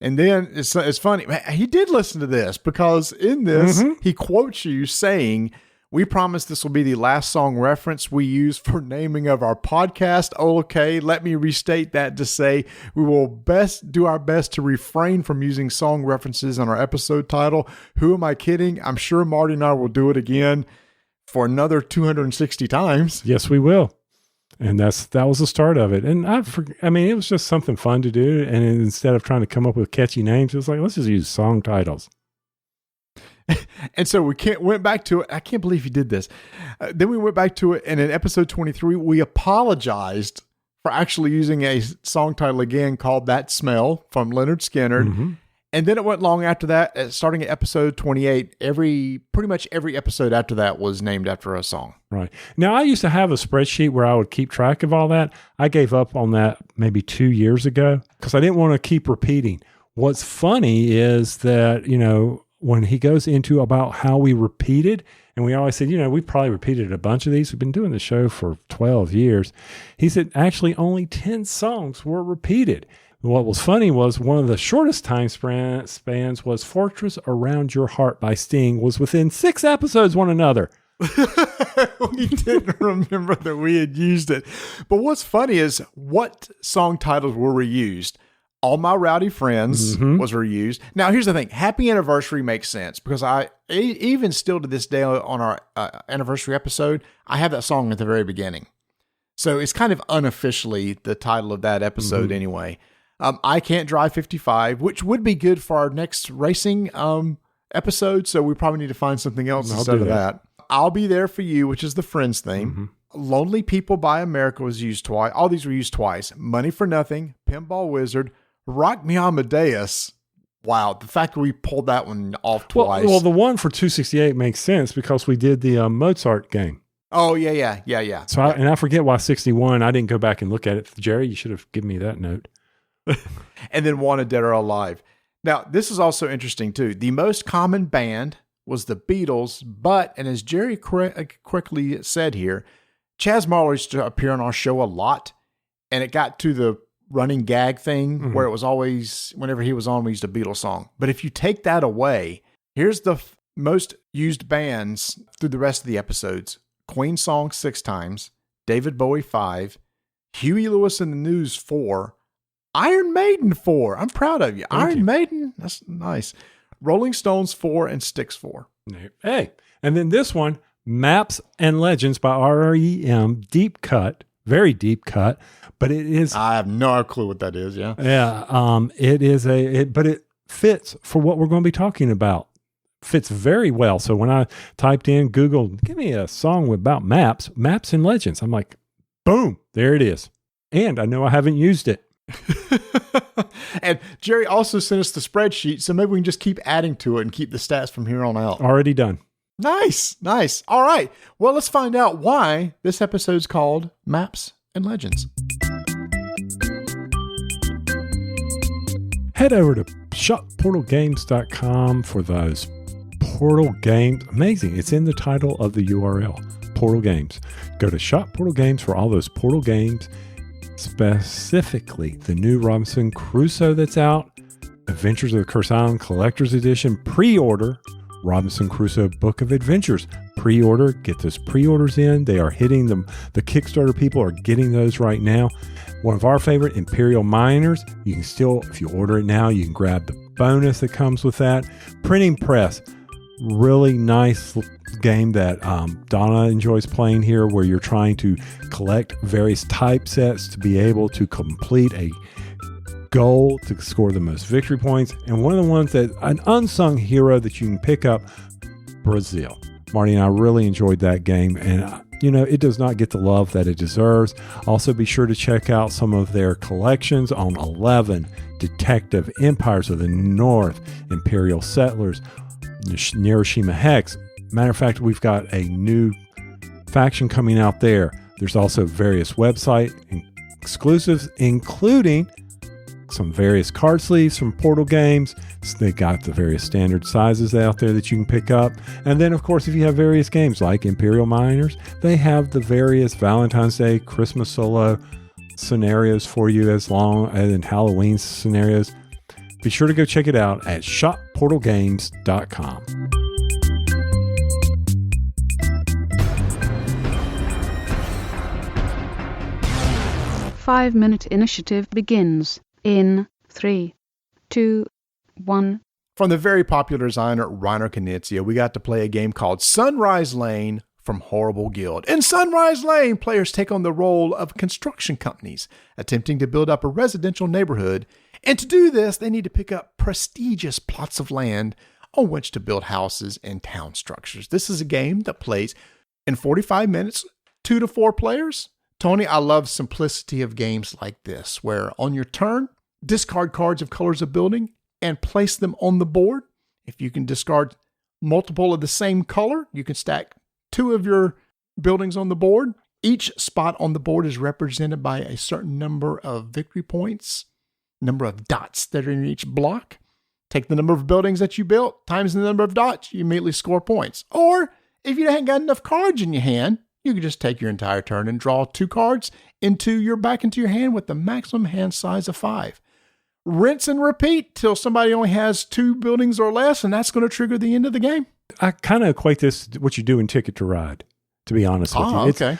And then it's funny. He did listen to this because in this, he quotes you saying, "We promise this will be the last song reference we use for naming of our podcast." Oh, okay, let me restate that to say we will do our best to refrain from using song references on our episode title. Who am I kidding? I'm sure Marty and I will do it again for another 260 times. Yes, we will. And that was the start of it. And it was just something fun to do. And instead of trying to come up with catchy names, it was like, let's just use song titles. And so went back to it. I can't believe you did this. Then we went back to it. And in episode 23, we apologized for actually using a song title again called That Smell from Leonard Skinner. Mm-hmm. And then it went long after that. Starting at episode 28, pretty much every episode after that was named after a song. Right. Now, I used to have a spreadsheet where I would keep track of all that. I gave up on that maybe 2 years ago because I didn't want to keep repeating. What's funny is that, when he goes into about how we repeated, and we always said, we probably repeated a bunch of these. We've been doing the show for 12 years. He said, actually, only 10 songs were repeated. What was funny was one of the shortest time spans was Fortress Around Your Heart by Sting was within 6 episodes one another. We didn't remember that we had used it. But what's funny is what song titles were reused. All My Rowdy Friends was reused. Now, here's the thing. Happy Anniversary makes sense because even still to this day on our anniversary episode, I have that song at the very beginning. So it's kind of unofficially the title of that episode anyway. I Can't Drive 55, which would be good for our next racing episode. So we probably need to find something else instead of that. I'll Be There For You, which is the Friends theme. Lonely People by America was used twice. All these were used twice. Money for Nothing, Pinball Wizard, Rock Me Amadeus. Wow, the fact that we pulled that one off twice. Well, the one for 268 makes sense because we did the Mozart game. Oh, yeah. So I forget why 61. I didn't go back and look at it. Jerry, you should have given me that note. And then Wanted Dead or Alive. Now, this is also interesting, too. The most common band was the Beatles, but, and as Jerry quickly said here, Chaz Marlowe used to appear on our show a lot, and it got to the running gag thing where it was always, whenever he was on, we used a Beatles song. But if you take that away, here's the most used bands through the rest of the episodes. Queen song 6 times, David Bowie 5, Huey Lewis and the News 4, Iron Maiden 4. I'm proud of you. Iron Maiden, that's nice. Rolling Stones 4 and Styx 4. Hey, and then this one, Maps and Legends by REM, deep cut, very deep cut, but it is. I have no clue what that is. Yeah. Yeah. It is but it fits for what we're going to be talking about. Fits very well. So when I typed in Google, give me a song about maps and legends, I'm like, boom, there it is. And I know I haven't used it. And Jerry also sent us the spreadsheet, so maybe we can just keep adding to it and keep the stats from here on out. Already done. Nice. All right. Well, let's find out why this episode's called Maps and Legends. Head over to shopportalgames.com for those Portal Games. Amazing. It's in the title of the URL, Portal Games. Go to Shop Portal Games for all those Portal games, specifically the new Robinson Crusoe that's out, Adventures of the Curse Island Collector's Edition, pre-order Robinson Crusoe Book of Adventures. Pre-order, get those pre-orders in. They are hitting them. The Kickstarter people are getting those right now. One of our favorite, Imperial Miners. You can still, if you order it now, you can grab the bonus that comes with that. Printing Press, really nice game that Donna enjoys playing here, where you're trying to collect various typesets to be able to complete a goal to score the most victory points. And one of the ones that an unsung hero that you can pick up, Brazil. Marty and I really enjoyed that game, and it does not get the love that it deserves. Also, be sure to check out some of their collections on 11, Detective, Empires of the North, Imperial Settlers, Hiroshima Hex. Matter of fact, we've got a new faction coming out there. There's also various website exclusives, including some various card sleeves from Portal Games. So they got the various standard sizes out there that you can pick up. And then, of course, if you have various games like Imperial Miners, they have the various Valentine's Day, Christmas solo scenarios for you, as long as Halloween scenarios. Be sure to go check it out at shopportalgames.com. Five-minute initiative begins in 3, 2, 1. From the very popular designer Reiner Knizia, we got to play a game called Sunrise Lane from Horrible Guild. In Sunrise Lane, players take on the role of construction companies attempting to build up a residential neighborhood. And to do this, they need to pick up prestigious plots of land on which to build houses and town structures. This is a game that plays in 45 minutes, 2 to 4 players. Tony, I love simplicity of games like this, where on your turn, discard cards of colors of building, and place them on the board. If you can discard multiple of the same color, you can stack 2 of your buildings on the board. Each spot on the board is represented by a certain number of victory points, number of dots that are in each block. Take the number of buildings that you built times the number of dots, you immediately score points. Or if you haven't got enough cards in your hand, you can just take your entire turn and draw 2 cards back into your hand with the maximum hand size of 5. Rinse and repeat till somebody only has 2 buildings or less, and that's going to trigger the end of the game. I kind of equate this to what you do in Ticket to Ride, to be honest with you. Okay.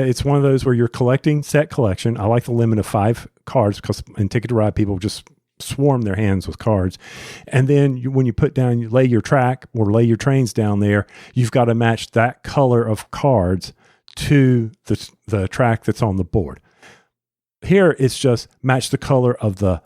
It's one of those where you're collecting set collection. I like the limit of 5 cards because in Ticket to Ride, people just swarm their hands with cards. And then when you lay your track or lay your trains down there, you've got to match that color of cards to the track that's on the board. Here, it's just match the color of the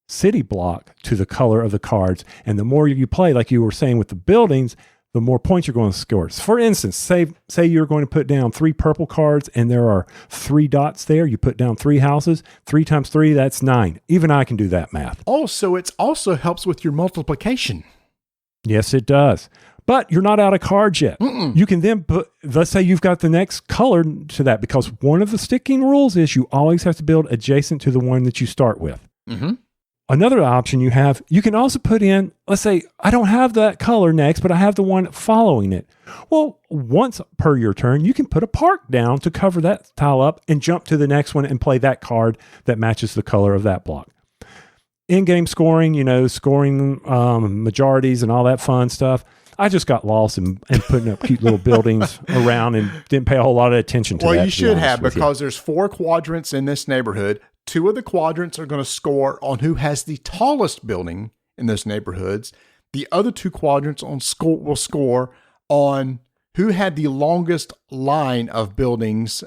city block to the color of the cards. And the more you play, like you were saying with the buildings, the more points you're going to score. So for instance, say you're going to put down 3 purple cards and there are 3 dots there. You put down 3 houses. 3 times 3, that's 9. Even I can do that math. Also, it also helps with your multiplication. Yes, it does. But you're not out of cards yet. You can then put, let's say you've got the next color to that, because one of the sticking rules is you always have to build adjacent to the one that you start with. Mm-hmm. Another option you have, you can also put in, let's say, I don't have that color next, but I have the one following it. Well, once per your turn, you can put a park down to cover that tile up and jump to the next one and play that card that matches the color of that block. In-game scoring, scoring majorities and all that fun stuff. I just got lost in putting up cute little buildings around and didn't pay a whole lot of attention to that. Well, you should have, because there's 4 quadrants in this neighborhood. 2 of the quadrants are going to score on who has the tallest building in those neighborhoods. The other 2 quadrants will score on who had the longest line of buildings,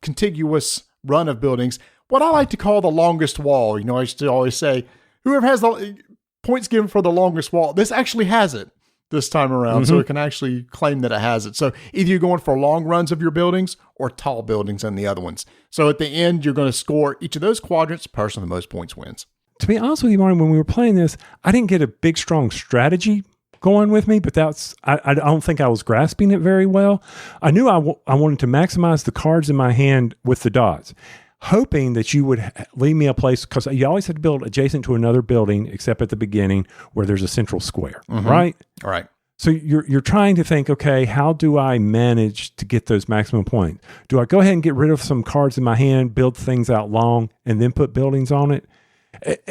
contiguous run of buildings. What I like to call the longest wall. I used to always say, whoever has the points given for the longest wall, this actually has it this time around. So it can actually claim that it has it. So either you're going for long runs of your buildings or tall buildings in the other ones. So at the end, you're going to score each of those quadrants. The person with the most points wins. To be honest with you, Martin, when we were playing this, I didn't get a big, strong strategy going with me, but I don't think I was grasping it very well. I knew I wanted to maximize the cards in my hand with the dots, hoping that you would leave me a place, because you always have to build adjacent to another building, except at the beginning where there's a central square, right? All right. So you're trying to think, okay, how do I manage to get those maximum points? Do I go ahead and get rid of some cards in my hand, build things out long, and then put buildings on it?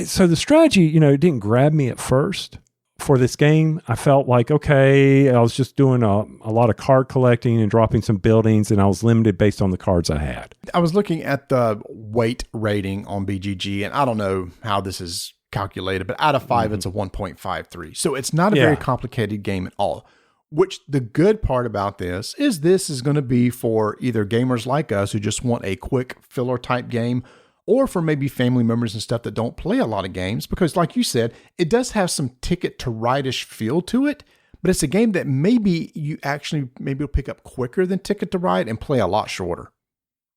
So the strategy, it didn't grab me at first. For this game, I felt like, okay, I was just doing a lot of card collecting and dropping some buildings, and I was limited based on the cards I had. I was looking at the weight rating on BGG, and I don't know how this is calculated, but out of 5, it's a 1.53. So it's not a very complicated game at all. Which the good part about this is going to be for either gamers like us who just want a quick filler type game, or for maybe family members and stuff that don't play a lot of games, because like you said, it does have some Ticket to Ride-ish feel to it, but it's a game that maybe you actually will pick up quicker than Ticket to Ride and play a lot shorter.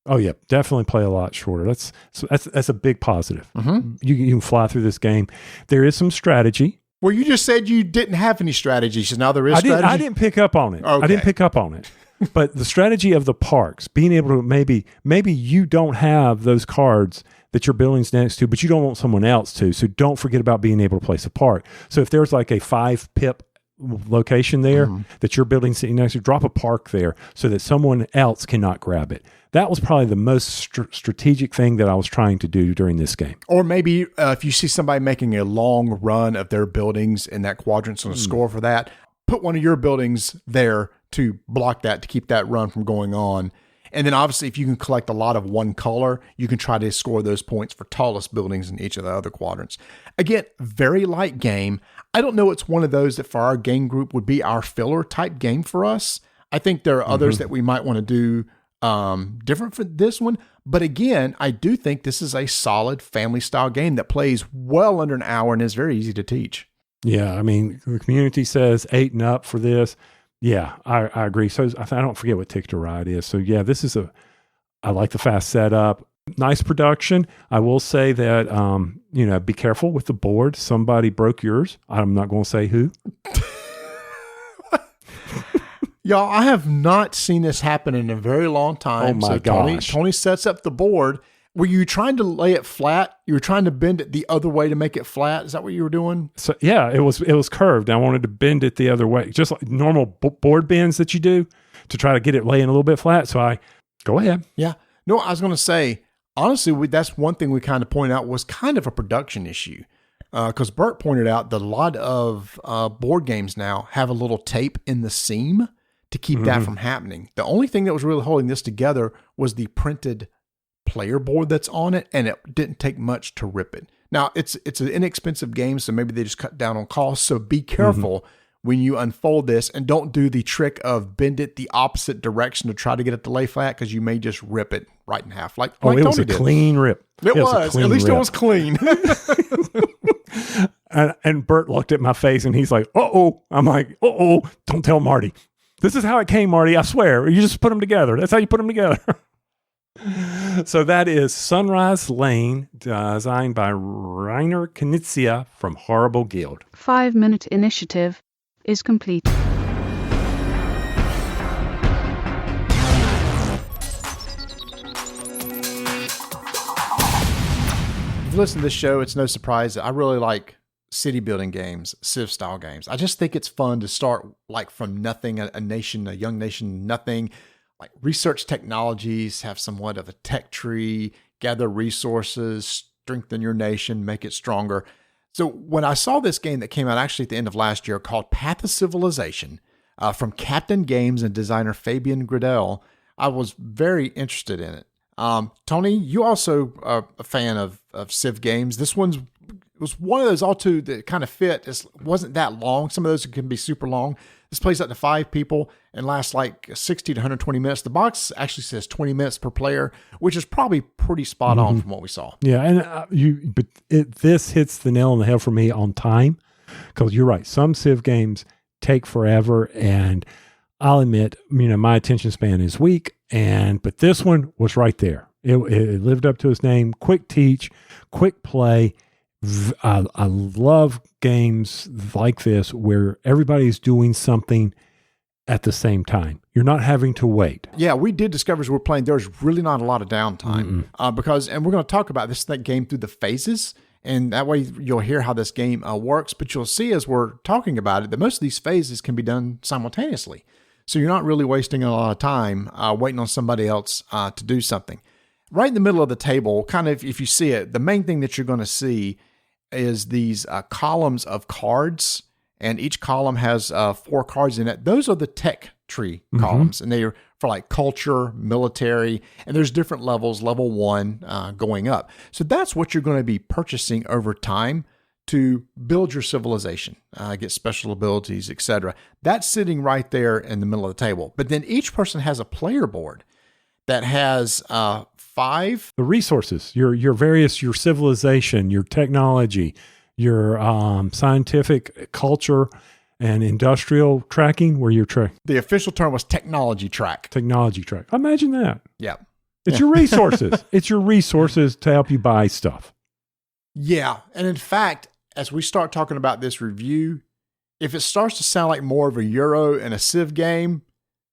Oh yeah, definitely play a lot shorter. That's a big positive. Mm-hmm. You can fly through this game. There is some strategy. Well, you just said you didn't have any strategy, so now there is strategy. I didn't pick up on it. Okay. I didn't pick up on it. But the strategy of the parks, being able to maybe you don't have those cards that your building's next to, but you don't want someone else to. So don't forget about being able to place a park. So if there's like a 5 pip location there that your building's sitting next to, drop a park there so that someone else cannot grab it. That was probably the most strategic thing that I was trying to do during this game. Or maybe if you see somebody making a long run of their buildings and that quadrant's going to score for that, put one of your buildings there to block that, to keep that run from going on. And then obviously if you can collect a lot of one color, you can try to score those points for tallest buildings in each of the other quadrants. Again, very light game. I don't know it's one of those that for our game group would be our filler type game for us. I think there are others that we might want to do different for this one. But again, I do think this is a solid family style game that plays well under an hour and is very easy to teach. Yeah, I mean, the community says 8 and up for this. Yeah, I agree. So I don't forget what Ticket to Ride is. So yeah, I like the fast setup. Nice production. I will say that, be careful with the board. Somebody broke yours. I'm not going to say who. Y'all, I have not seen this happen in a very long time. Oh my gosh. Tony sets up the board. Were you trying to lay it flat? You were trying to bend it the other way to make it flat? Is that what you were doing? So yeah, it was curved. I wanted to bend it the other way, just like normal board bends that you do to try to get it laying a little bit flat. So go ahead. Yeah. No, I was going to say, honestly, that's one thing we kind of pointed out was kind of a production issue. Because Bert pointed out that a lot of board games now have a little tape in the seam to keep that from happening. The only thing that was really holding this together was the printed player board that's on it, and it didn't take much to rip it. Now, it's an inexpensive game, so maybe they just cut down on costs. So be careful when you unfold this, and don't do the trick of bend it the opposite direction to try to get it to lay flat, because you may just rip it right in half. Like it was Tony a did. Clean rip. It was. At least it was clean. And Bert looked at my face, and he's like, "Uh-oh." I'm like, "Uh-oh, don't tell Marty. This is how it came, Marty. I swear. You just put them together. That's how you put them together." So that is Sunrise Lane, designed by Rainer Knizia from Horrible Guild. 5-minute initiative is complete. If you listen to this show, it's no surprise that I really like city building games, Civ style games. I just think it's fun to start like from nothing, a young nation, nothing. Like research technologies, have somewhat of a tech tree, gather resources, strengthen your nation, make it stronger. So when I saw this game that came out actually at the end of last year called Path of Civilization from Captain Games and designer Fabian Gradel, I was very interested in it. Tony, you also are a fan of Civ games. This was one of those all two that kind of fit. It wasn't that long. Some of those can be super long. This plays up to 5 people and lasts like 60 to 120 minutes. The box actually says 20 minutes per player, which is probably pretty spot on from what we saw. Yeah, and this hits the nail on the head for me on time, because you're right. Some Civ games take forever, and I'll admit, my attention span is weak, but this one was right there. It lived up to its name. Quick teach, quick play. I love games like this where everybody's doing something at the same time. You're not having to wait. Yeah, we did discover as we're playing, there's really not a lot of downtime and we're going to talk about this game through the phases, and that way you'll hear how this game works. But you'll see as we're talking about it that most of these phases can be done simultaneously. So you're not really wasting a lot of time waiting on somebody else to do something. Right in the middle of the table, kind of if you see it, the main thing that you're going to see is these columns of cards, and each column has 4 cards in it. Those are the tech tree columns, and they are for like culture, military, and there's different levels, level 1 going up. So that's what you're going to be purchasing over time to build your civilization, get special abilities, etc. That's sitting right there in the middle of the table. But then each person has a player board that has 5. The resources, your civilization, your technology, your scientific, culture, and industrial tracking, where you're The official term was technology track. Technology track. Imagine that. Yeah. It's your resources. It's your resources to help you buy stuff. Yeah. And in fact, as we start talking about this review, if it starts to sound like more of a Euro and a Civ game,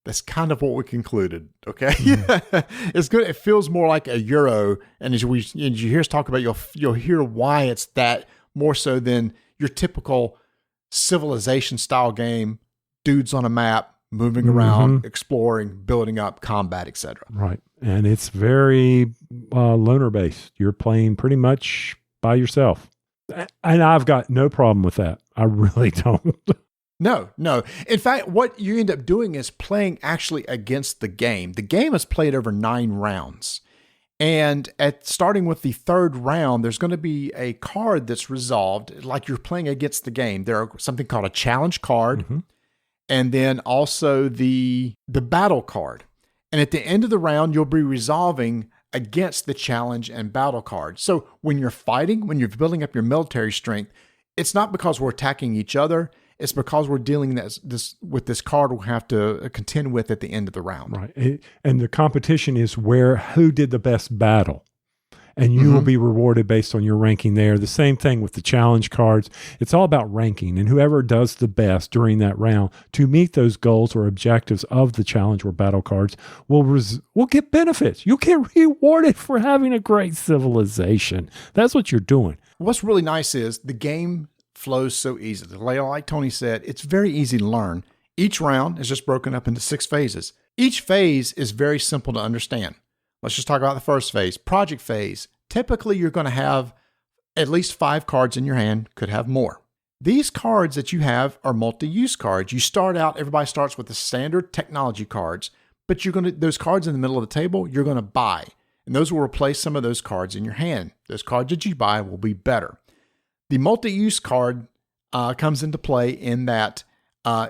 that's kind of what we concluded. Okay. It's good. It feels more like a Euro. And as you hear us talk about, you'll hear why it's that more so than your typical civilization style game, dudes on a map, moving around, exploring, building up, combat, etc. Right. And it's very loner based. You're playing pretty much by yourself. And I've got no problem with that. I really don't. No. In fact, what you end up doing is playing actually against the game. The game is played over 9 rounds. And starting with the 3rd round, there's going to be a card that's resolved like you're playing against the game. There's something called a challenge card, and then also the battle card. And at the end of the round, you'll be resolving against the challenge and battle card. So when you're fighting, when you're building up your military strength, it's not because we're attacking each other. It's because we're dealing with this card we'll have to contend with at the end of the round. Right. And the competition is who did the best battle. and you will be rewarded based on your ranking there. The same thing with the challenge cards. It's all about ranking, and whoever does the best during that round to meet those goals or objectives of the challenge or battle cards will get benefits. You'll get rewarded for having a great civilization. That's what you're doing. What's really nice is the game flows so easily. Like Tony said, it's very easy to learn. Each round is just broken up into 6 phases. Each phase is very simple to understand. Let's just talk about the first phase. Project phase. Typically, you're going to have at least 5 cards in your hand, could have more. These cards that you have are multi-use cards. You start out, everybody starts with the standard technology cards, but those cards in the middle of the table, you're going to buy. And those will replace some of those cards in your hand. Those cards that you buy will be better. The multi-use card comes into play in that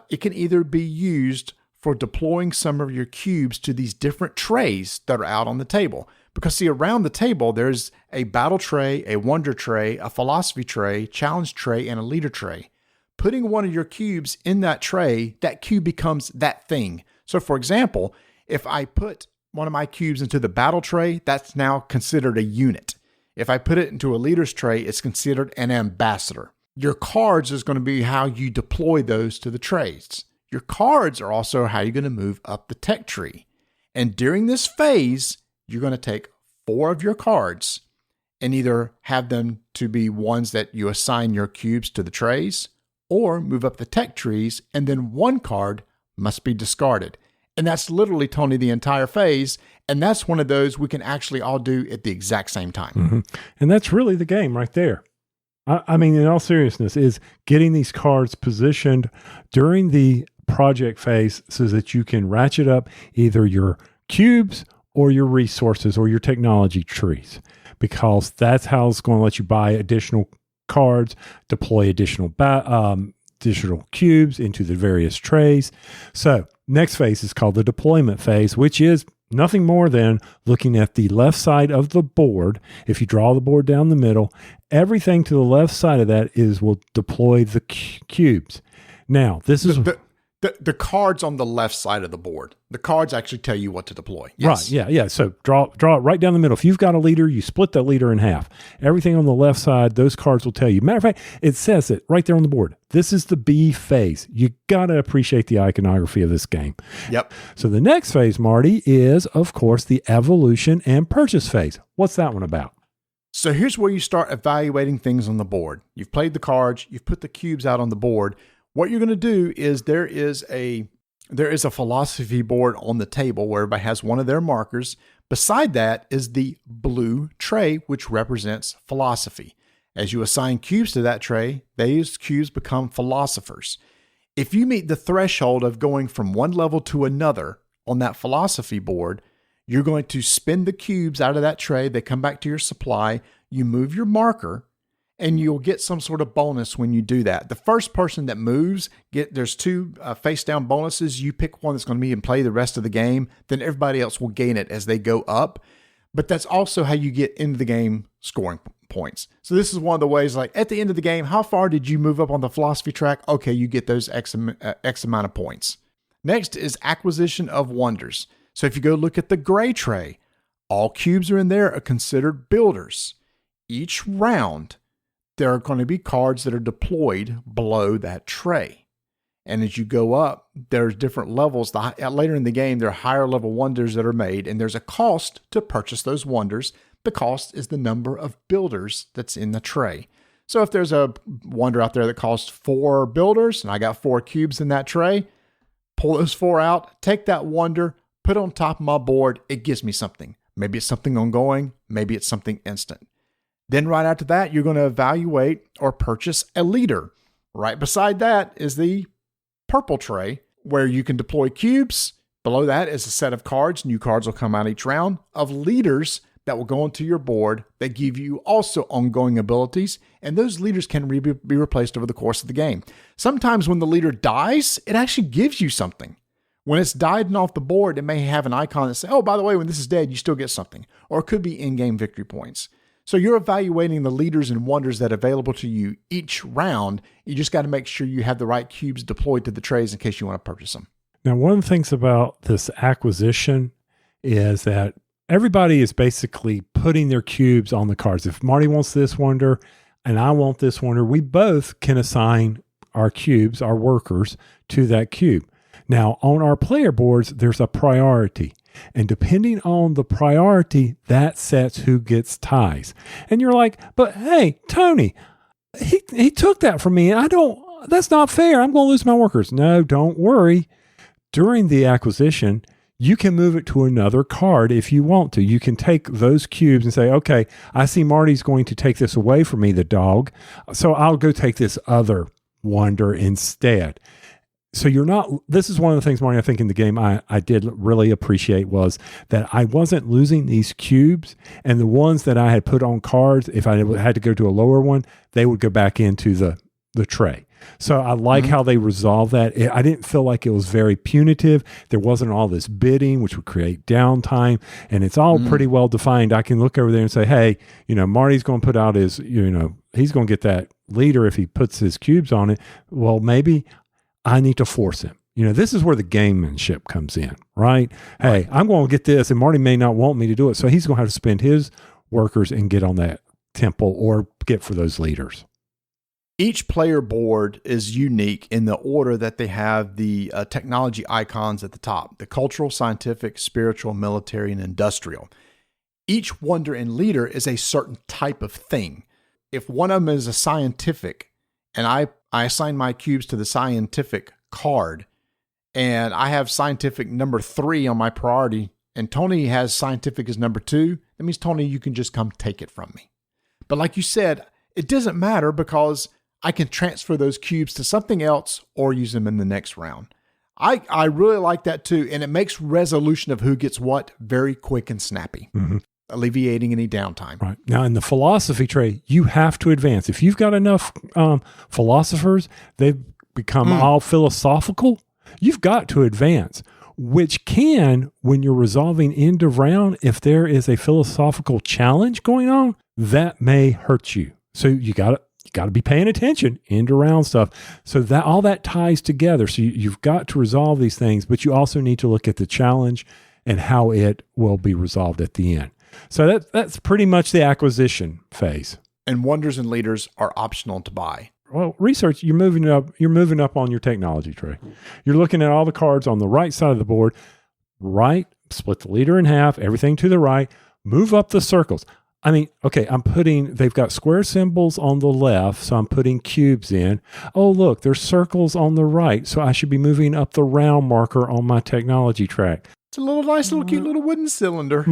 it can either be used for deploying some of your cubes to these different trays that are out on the table. Because see, around the table, there's a battle tray, a wonder tray, a philosophy tray, challenge tray, and a leader tray. Putting one of your cubes in that tray, that cube becomes that thing. So for example, if I put one of my cubes into the battle tray, that's now considered a unit. If I put it into a leader's tray, it's considered an ambassador. Your cards is going to be how you deploy those to the trays. Your cards are also how you're going to move up the tech tree. And during this phase, you're going to take 4 of your cards and either have them to be ones that you assign your cubes to the trays or move up the tech trees, and then 1 card must be discarded. And that's literally, Tony, the entire phase. And that's one of those we can actually all do at the exact same time. Mm-hmm. And that's really the game right there. I mean, in all seriousness, is getting these cards positioned during the project phase so that you can ratchet up either your cubes or your resources or your technology trees, because that's how it's going to let you buy additional cards, deploy additional cubes into the various trays. So next phase is called the deployment phase, which is nothing more than looking at the left side of the board. If you draw the board down the middle, everything to the left side of that will deploy the cubes. Now, this is the cards on the left side of the board. The cards actually tell you what to deploy. Yes. Right. Yeah. So draw it right down the middle. If you've got a leader, you split that leader in half. Everything on the left side, those cards will tell you. Matter of fact, it says it right there on the board. This is the B phase. You got to appreciate the iconography of this game. Yep. So the next phase, Marty, is, of course, the evolution and purchase phase. What's that one about? So here's where you start evaluating things on the board. You've played the cards. You've put the cubes out on the board. What you're going to do is there is a philosophy board on the table where everybody has one of their markers. Beside that is the blue tray, which represents philosophy. As you assign cubes to that tray, those cubes become philosophers. If you meet the threshold of going from one level to another on that philosophy board, you're going to spin the cubes out of that tray. They come back to your supply. You move your marker, and you'll get some sort of bonus when you do that. The first person that moves, there's 2 face-down bonuses. You pick one that's going to be in play the rest of the game. Then everybody else will gain it as they go up. But that's also how you get into the game scoring points. So this is one of the ways, like at the end of the game, how far did you move up on the philosophy track? Okay, you get those X amount of points. Next is acquisition of wonders. So if you go look at the gray tray, all cubes are in there are considered builders. Each round, there are going to be cards that are deployed below that tray. And as you go up, there's different levels. Later in the game, there are higher level wonders that are made, and there's a cost to purchase those wonders. The cost is the number of builders that's in the tray. So if there's a wonder out there that costs 4 builders, and I got 4 cubes in that tray, pull those 4 out, take that wonder, put it on top of my board. It gives me something. Maybe it's something ongoing. Maybe it's something instant. Then right after that, you're going to evaluate or purchase a leader. Right beside that is the purple tray where you can deploy cubes. Below that is a set of cards. New cards will come out each round of leaders that will go onto your board that give you also ongoing abilities. And those leaders can be replaced over the course of the game. Sometimes when the leader dies, it actually gives you something. When it's died and off the board, it may have an icon that says, oh, by the way, when this is dead, you still get something. Or it could be in-game victory points. So you're evaluating the leaders and wonders that are available to you each round. You just got to make sure you have the right cubes deployed to the trays in case you want to purchase them. Now, one of the things about this acquisition is that everybody is basically putting their cubes on the cards. If Marty wants this wonder and I want this wonder, we both can assign our cubes, our workers, to that cube. Now, on our player boards, there's a priority. And depending on the priority, that sets who gets ties. And you're like, but hey, Tony, he took that from me. That's not fair. I'm going to lose my workers. No, don't worry. During the acquisition, you can move it to another card if you want to. You can take those cubes and say, okay, I see Marty's going to take this away from me, the dog. So I'll go take this other wonder instead. So this is one of the things, Marty, I think in the game I did really appreciate was that I wasn't losing these cubes, and the ones that I had put on cards, if I had to go to a lower one, they would go back into the tray. So I like how they resolved that. I didn't feel like it was very punitive. There wasn't all this bidding, which would create downtime, and it's all pretty well defined. I can look over there and say, hey, Marty's going to put out his, he's going to get that leader if he puts his cubes on it. Well, maybe I need to force him. This is where the gamemanship comes in, right? Hey, I'm going to get this, and Marty may not want me to do it, so he's going to have to spend his workers and get on that temple or get for those leaders. Each player board is unique in the order that they have the technology icons at the top: the cultural, scientific, spiritual, military, and industrial. Each wonder and leader is a certain type of thing. If one of them is a scientific, and I assign my cubes to the scientific card, and I have scientific number 3 on my priority, and Tony has scientific as number 2, that means, Tony, you can just come take it from me. But like you said, it doesn't matter because I can transfer those cubes to something else or use them in the next round. I really like that too, and it makes resolution of who gets what very quick and snappy. Alleviating any downtime. Right. Now, in the philosophy tray, you have to advance. If you've got enough philosophers, they've become all philosophical, you've got to advance, which can, when you're resolving end of round, if there is a philosophical challenge going on, that may hurt you. So you got to be paying attention, end of round stuff. So that all that ties together. So you've got to resolve these things, but you also need to look at the challenge and how it will be resolved at the end. So that's pretty much the acquisition phase. And wonders and leaders are optional to buy. Well, research, you're moving up on your technology tray. You're looking at all the cards on the right side of the board, right, split the leader in half, everything to the right, move up the circles. I mean, okay, they've got square symbols on the left, so I'm putting cubes in. Oh, look, there's circles on the right, so I should be moving up the round marker on my technology track. It's a nice little cute little wooden cylinder.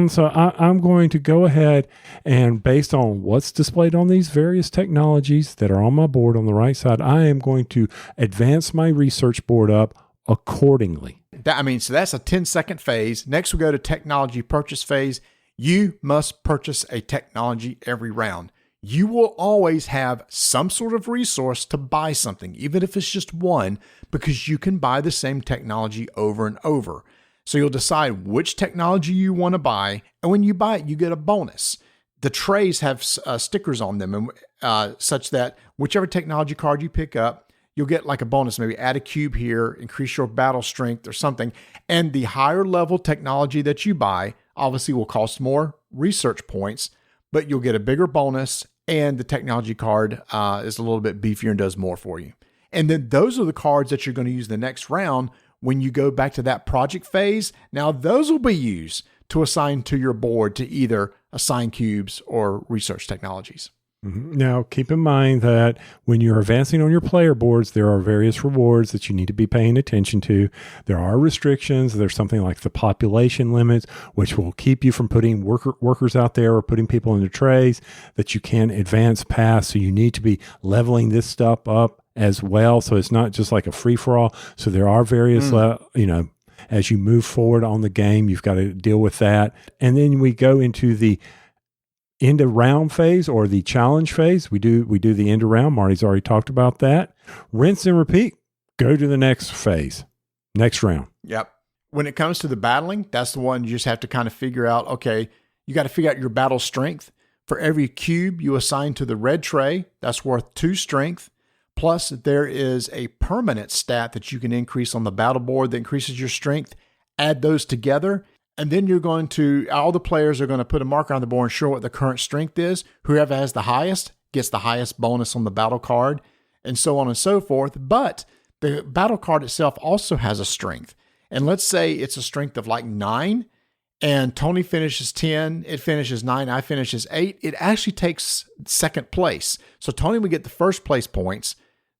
So I'm going to go ahead and, based on what's displayed on these various technologies that are on my board on the right side, I am going to advance my research board up accordingly. So that's a 10-second phase. Next, we go to technology purchase phase. You must purchase a technology every round. You will always have some sort of resource to buy something, even if it's just one, because you can buy the same technology over and over. So you'll decide which technology you want to buy, and when you buy it, you get a bonus. The trays have stickers on them, and such that whichever technology card you pick up, you'll get like a bonus. Maybe add a cube here, increase your battle strength or something. And the higher level technology that you buy obviously will cost more research points, but you'll get a bigger bonus, and the technology card is a little bit beefier and does more for you. And then those are the cards that you're going to use the next round when you go back to that project phase. Now those will be used to assign to your board to either assign cubes or research technologies. Now, keep in mind that when you're advancing on your player boards, there are various rewards that you need to be paying attention to. There are restrictions. There's something like the population limits, which will keep you from putting workers out there or putting people into trays that you can't advance past. So you need to be leveling this stuff up as well. So it's not just like a free-for-all. So there are various, as you move forward on the game, you've got to deal with that. And then we go into the end of round phase or the challenge phase. We do the end of round. Marty's already talked about that. Rinse and repeat. Go to the next phase, next round. Yep. When it comes to the battling, that's the one you just have to kind of figure out, okay, you got to figure out your battle strength. For every cube you assign to the red tray, that's worth 2 strength. Plus, there is a permanent stat that you can increase on the battle board that increases your strength. Add those together, And then all the players are going to put a marker on the board and show what the current strength is. Whoever has the highest gets the highest bonus on the battle card, and so on and so forth. But the battle card itself also has a strength. And let's say it's a strength of like 9, and Tony finishes 10, it finishes 9, I finishes 8. It actually takes second place. So Tony would get the first place points.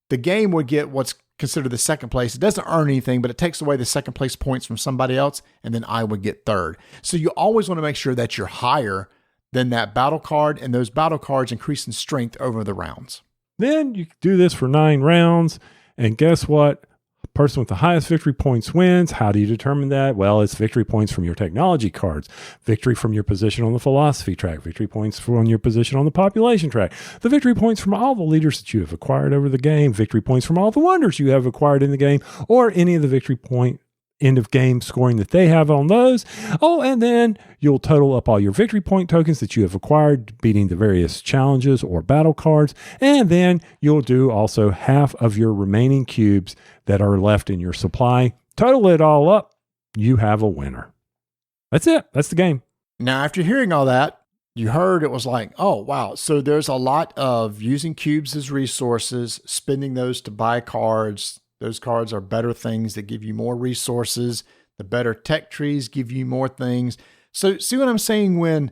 The game would get what's considered the second place. It doesn't earn anything, but it takes away the second place points from somebody else, and then I would get third. So you always want to make sure that you're higher than that battle card, and those battle cards increase in strength over the rounds. Then you do this for 9 rounds, and guess what? Person with the highest victory points wins. How do you determine that? Well, it's victory points from your technology cards, victory from your position on the philosophy track, victory points from your position on the population track, the victory points from all the leaders that you have acquired over the game, victory points from all the wonders you have acquired in the game, or any of the victory point end of game scoring that they have on those. Oh, and then you'll total up all your victory point tokens that you have acquired beating the various challenges or battle cards. And then you'll do also half of your remaining cubes that are left in your supply. Total it all up, you have a winner. That's it. That's the game. Now, after hearing all that, you heard it was like, oh, wow. So there's a lot of using cubes as resources, spending those to buy cards. Those cards are better things that give you more resources. The better tech trees give you more things. So see what I'm saying when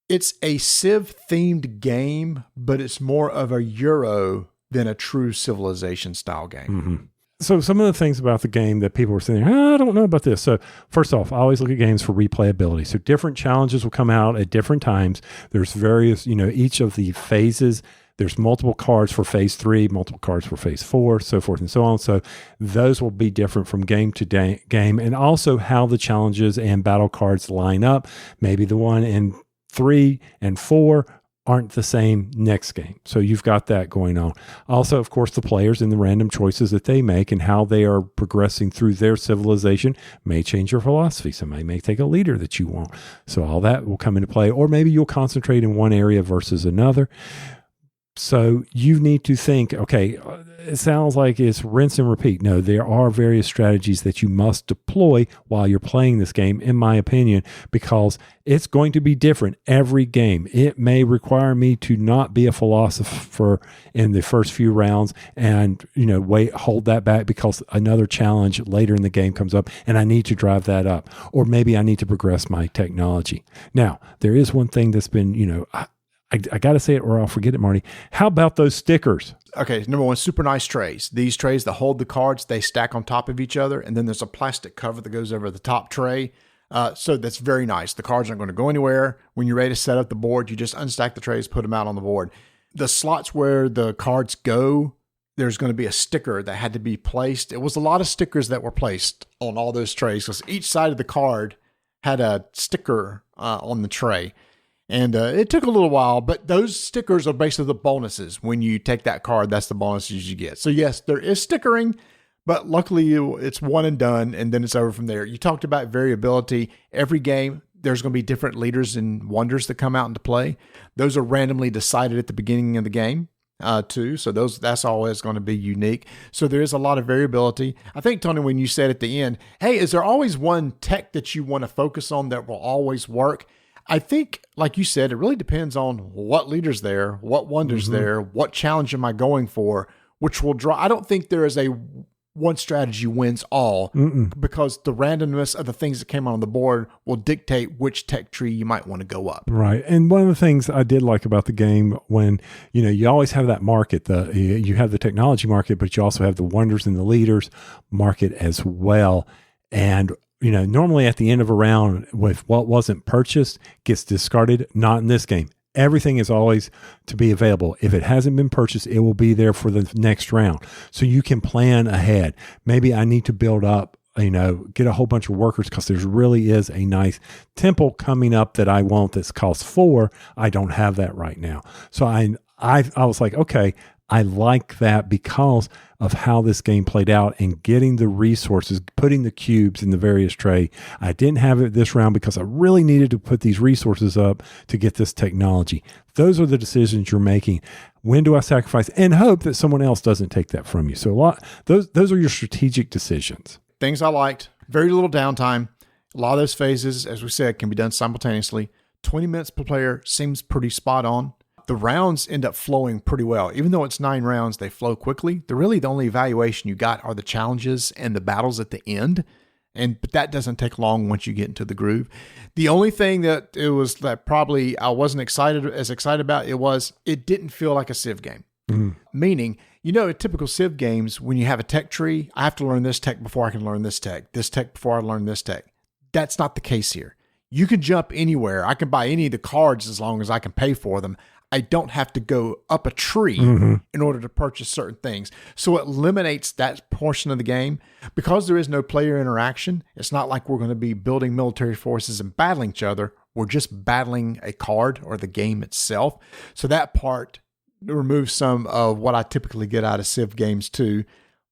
it's a Civ-themed game, but it's more of a Euro than a true Civilization style game. Mm-hmm. So some of the things about the game that people were saying, I don't know about this. So first off, I always look at games for replayability. So different challenges will come out at different times. There's various, each of the phases. There's multiple cards for phase 3, multiple cards for phase 4, so forth and so on. So those will be different from game to game, and also how the challenges and battle cards line up. Maybe the one in 3 and 4 aren't the same next game. So you've got that going on. Also, of course, the players and the random choices that they make and how they are progressing through their civilization may change your philosophy. Somebody may take a leader that you want. So all that will come into play. Or maybe you'll concentrate in one area versus another. So you need to think, okay, it sounds like it's rinse and repeat. No, there are various strategies that you must deploy while you're playing this game, in my opinion, because it's going to be different every game. It may require me to not be a philosopher in the first few rounds and, hold that back because another challenge later in the game comes up and I need to drive that up. Or maybe I need to progress my technology. Now, there is one thing that's been, I got to say it or I'll forget it, Marty. How about those stickers? Okay, number one, super nice trays. These trays that hold the cards, they stack on top of each other, and then there's a plastic cover that goes over the top tray. So that's very nice. The cards aren't going to go anywhere. When you're ready to set up the board, you just unstack the trays, put them out on the board. The slots where the cards go, there's going to be a sticker that had to be placed. It was a lot of stickers that were placed on all those trays because each side of the card had a sticker on the tray. And it took a little while, but those stickers are basically the bonuses. When you take that card, that's the bonuses you get. So yes, there is stickering, but luckily it's one and done, and then it's over from there. You talked about variability. Every game, there's going to be different leaders and wonders that come out into play. Those are randomly decided at the beginning of the game, too. So that's always going to be unique. So there is a lot of variability. I think, Tony, when you said at the end, hey, is there always one tech that you want to focus on that will always work? I think, like you said, it really depends on what leader's there, what wonder's there, what challenge am I going for, which will draw. I don't think there is a one strategy wins all because the randomness of the things that came on the board will dictate which tech tree you might want to go up. Right. And one of the things I did like about the game when, you always have that market, you have the technology market, but you also have the wonders and the leaders market as well. And normally at the end of a round with what wasn't purchased gets discarded. Not in this game. Everything is always to be available. If it hasn't been purchased, it will be there for the next round. So you can plan ahead. Maybe I need to build up, get a whole bunch of workers because there really is a nice temple coming up that I want that's cost 4. I don't have that right now. So I was like, okay, I like that because of how this game played out and getting the resources, putting the cubes in the various tray. I didn't have it this round because I really needed to put these resources up to get this technology. Those are the decisions you're making. When do I sacrifice and hope that someone else doesn't take that from you? So those are your strategic decisions. Things I liked, very little downtime, A lot of those phases, as we said, can be done simultaneously. 20 minutes per player seems pretty spot on. The rounds end up flowing pretty well. Even though it's 9 rounds, they flow quickly. The only evaluation you got are the challenges and the battles at the end. But that doesn't take long once you get into the groove. The only thing that probably I wasn't as excited about, it didn't feel like a Civ game. Meaning, in typical Civ games, when you have a tech tree, I have to learn this tech before I can learn this tech before I learn this tech. That's not the case here. You can jump anywhere. I can buy any of the cards as long as I can pay for them. I don't have to go up a tree in order to purchase certain things. So it eliminates that portion of the game. Because there is no player interaction, it's not like we're going to be building military forces and battling each other. We're just battling a card or the game itself. So that part removes some of what I typically get out of Civ games too.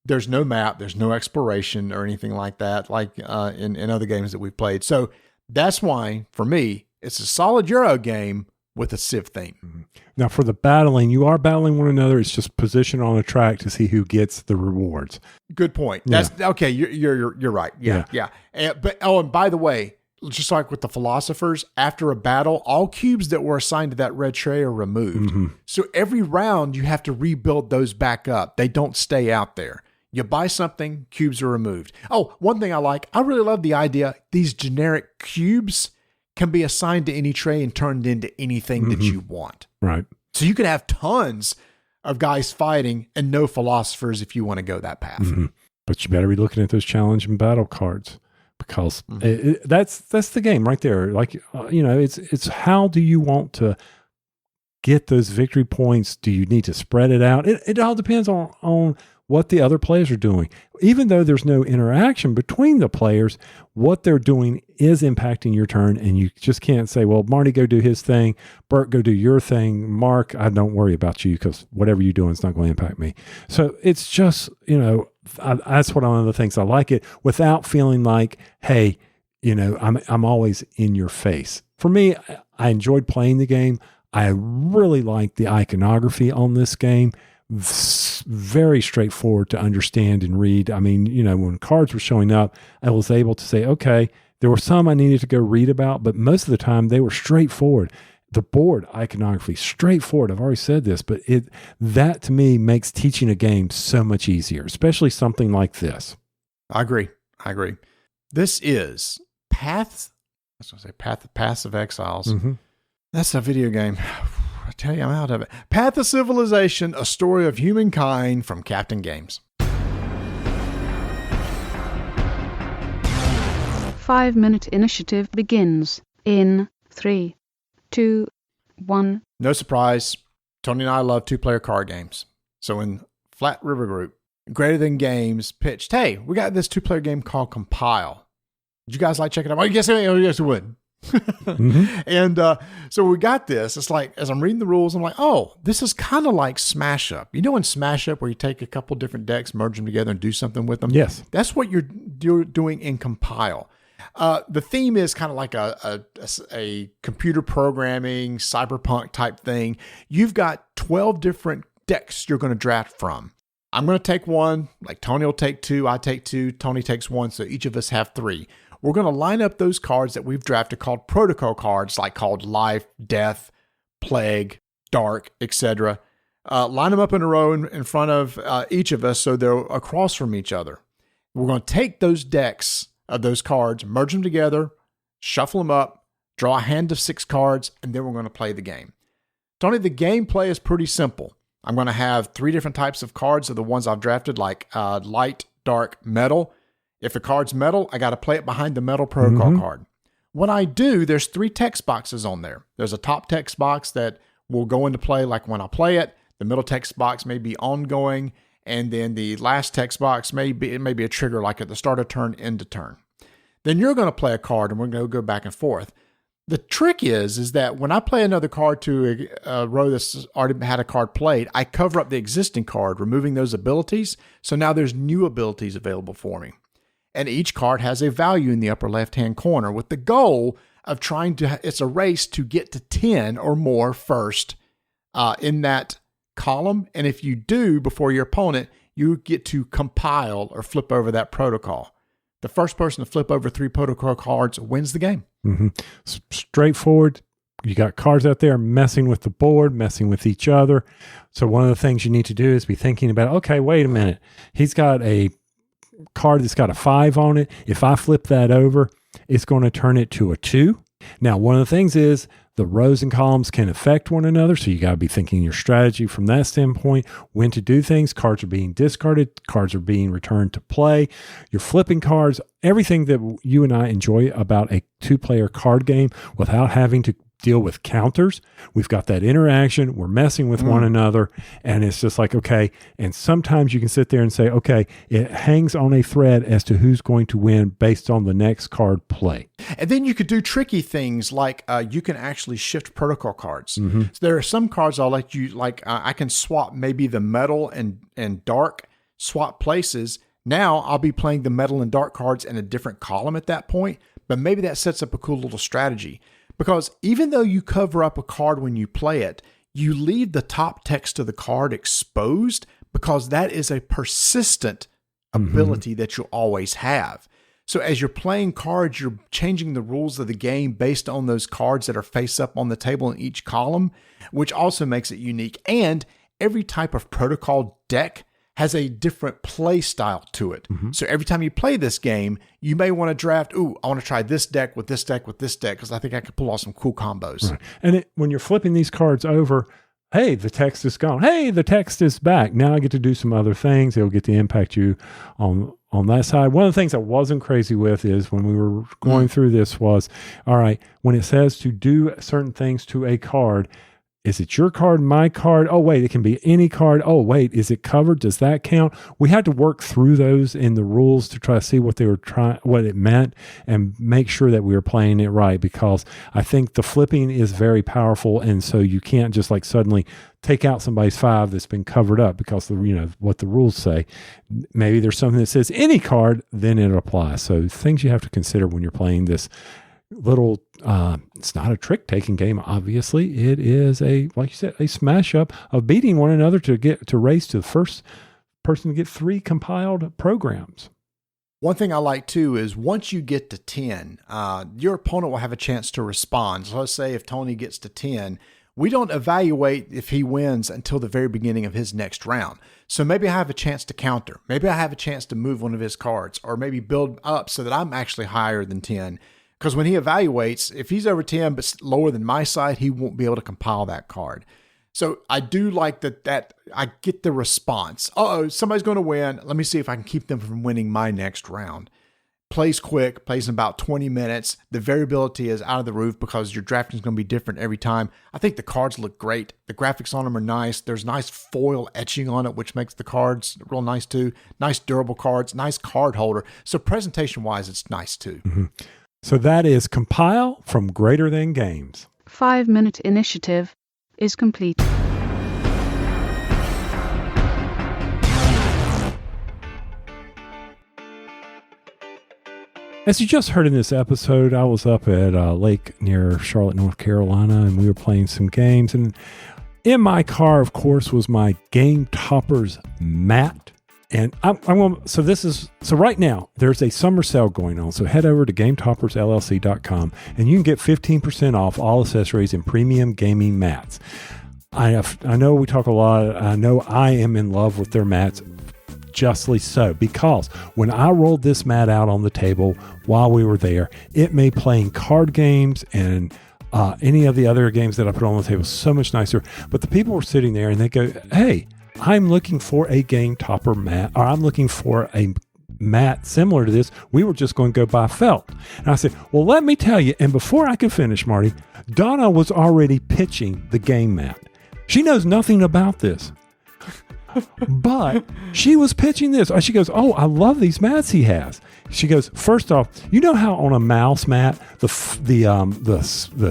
There's no map, there's no exploration or anything like that, like in other games that we've played. So that's why, for me, it's a solid Euro game with a Civ theme. Now, for the battling, you are battling one another. It's just position on a track to see who gets the rewards. Good point. That's okay. You're right. Yeah. And by the way, just like with the philosophers, after a battle, all cubes that were assigned to that red tray are removed. So every round, you have to rebuild those back up. They don't stay out there. You buy something, cubes are removed. Oh, one thing I really love the idea, these generic cubes can be assigned to any tray and turned into anything that you want. Right. So you can have tons of guys fighting and no philosophers if you want to go that path. But you better be looking at those challenge and battle cards, because that's the game right there. Like, it's how do you want to get those victory points? Do you need to spread it out? It all depends on what the other players are doing. Even though there's no interaction between the players, what they're doing is impacting your turn, and you just can't say, well, Marty, go do his thing. Bert, go do your thing. Mark, I don't worry about you because whatever you're doing is not going to impact me. So it's just, that's one of the things I like it, without feeling like, hey, I'm always in your face. For me, I enjoyed playing the game. I really like the iconography on this game. Very straightforward to understand and read. I mean, when cards were showing up, I was able to say, okay, there were some I needed to go read about, but most of the time they were straightforward. The board iconography, straightforward. I've already said this, but that to me makes teaching a game so much easier, especially something like this. I agree. This is Paths of Exiles. That's a video game. I tell you, I'm out of it. Path of Civilization, a story of humankind from Captain Games. 5-minute initiative begins in 3, 2, 1. No surprise, Tony and I love 2-player card games. So in Flat River Group, Greater Than Games pitched, hey, we got this 2-player game called Compile. Would you guys like checking it out? Oh, yes, we would. And so we got this. It's like, as I'm reading the rules, I'm like, oh, this is kind of like Smash Up. In Smash Up where you take a couple different decks, merge them together, and do something with them? Yes. That's what you're doing in Compile. The theme is kind of like a computer programming, cyberpunk type thing. You've got 12 different decks you're going to draft from. I'm going to take one, like Tony will take 2, I take 2, Tony takes 1, so each of us have 3. We're going to line up those cards that we've drafted called protocol cards, like called Life, Death, Plague, Dark, etc. Line them up in a row in front of each of us so they're across from each other. We're going to take those decks of those cards, merge them together, shuffle them up, draw a hand of 6 cards, and then we're going to play the game. Tony, the gameplay is pretty simple. I'm going to have 3 different types of cards of the ones I've drafted, like light, dark, metal. If the card's metal, I got to play it behind the metal protocol card. When I do, there's 3 text boxes on there. There's a top text box that will go into play like when I play it. The middle text box may be ongoing. And then the last text box may be a trigger like at the start of turn, end of turn. Then you're going to play a card and we're going to go back and forth. The trick is that when I play another card to a row that's already had a card played, I cover up the existing card, removing those abilities. So now there's new abilities available for me. And each card has a value in the upper left-hand corner with the goal of it's a race to get to 10 or more first in that column. And if you do before your opponent, you get to compile or flip over that protocol. The first person to flip over 3 protocol cards wins the game. Mm-hmm. Straightforward. You got cards out there messing with the board, messing with each other. So one of the things you need to do is be thinking about, okay, wait a minute. He's got a card that's got a 5 on it. If I flip that over, it's going to turn it to a 2. Now, one of the things is the rows and columns can affect one another. So you got to be thinking your strategy from that standpoint, when to do things. Cards are being discarded. Cards are being returned to play. You're flipping cards, everything that you and I enjoy about a 2-player card game without having to deal with counters. We've got that interaction. We're messing with one another. And it's just like, okay. And sometimes you can sit there and say, okay, it hangs on a thread as to who's going to win based on the next card play. And then you could do tricky things like you can actually shift protocol cards. So there are some cards I'll let you, I can swap maybe the metal and dark, swap places. Now I'll be playing the metal and dark cards in a different column at that point. But maybe that sets up a cool little strategy. Because even though you cover up a card when you play it, you leave the top text of the card exposed because that is a persistent ability that you'll always have. So as you're playing cards, you're changing the rules of the game based on those cards that are face up on the table in each column, which also makes it unique. And every type of protocol deck has a different play style to it. So every time you play this game, you may want to draft, I want to try this deck with this deck with this deck because I think I could pull off some cool combos. Right. And when you're flipping these cards over, hey, the text is gone. Hey, the text is back. Now I get to do some other things. It'll get to impact you on that side. One of the things I wasn't crazy with is when we were going through this was, all right, when it says to do certain things to a card, is it your card, my card? Oh, wait, it can be any card. Oh, wait, is it covered? Does that count? We had to work through those in the rules to try to see what it meant and make sure that we were playing it right, because I think the flipping is very powerful. And so you can't just like suddenly take out somebody's 5 that's been covered up because what the rules say. Maybe there's something that says any card, then it applies. So things you have to consider when you're playing this little it's not a trick taking game, obviously. It is like you said, a smash up of beating one another to race to the first person to get 3 compiled programs. One thing I like too is once you get to 10, your opponent will have a chance to respond. So let's say if Tony gets to 10, we don't evaluate if he wins until the very beginning of his next round. So maybe I have a chance to counter. Maybe I have a chance to move one of his cards, or maybe build up so that I'm actually higher than 10. Because when he evaluates, if he's over 10 but lower than my side, he won't be able to compile that card. So I do like that I get the response. Somebody's going to win. Let me see if I can keep them from winning my next round. Plays quick, plays in about 20 minutes. The variability is out of the roof because your drafting is going to be different every time. I think the cards look great. The graphics on them are nice. There's nice foil etching on it, which makes the cards real nice too. Nice durable cards, nice card holder. So presentation-wise, it's nice too. So that is Compile from Greater Than Games. 5-minute initiative is complete. As you just heard in this episode, I was up at a lake near Charlotte, North Carolina, and we were playing some games. And in my car, of course, was my Gametoppers mat. And so right now there's a summer sale going on. So head over to GametoppersLLC.com and you can get 15% off all accessories and premium gaming mats. I know we talk a lot. I know I am in love with their mats, justly so, because when I rolled this mat out on the table while we were there, it made playing card games and any of the other games that I put on the table so much nicer. But the people were sitting there and they go, hey, I'm looking for a Game Topper mat, or I'm looking for a mat similar to this. We were just going to go buy felt. And I said, well, let me tell you. And before I could finish, Marty, Donna was already pitching the game mat. She knows nothing about this, but she was pitching this. She goes, oh, I love these mats he has. She goes, first off, you know how on a mouse mat, the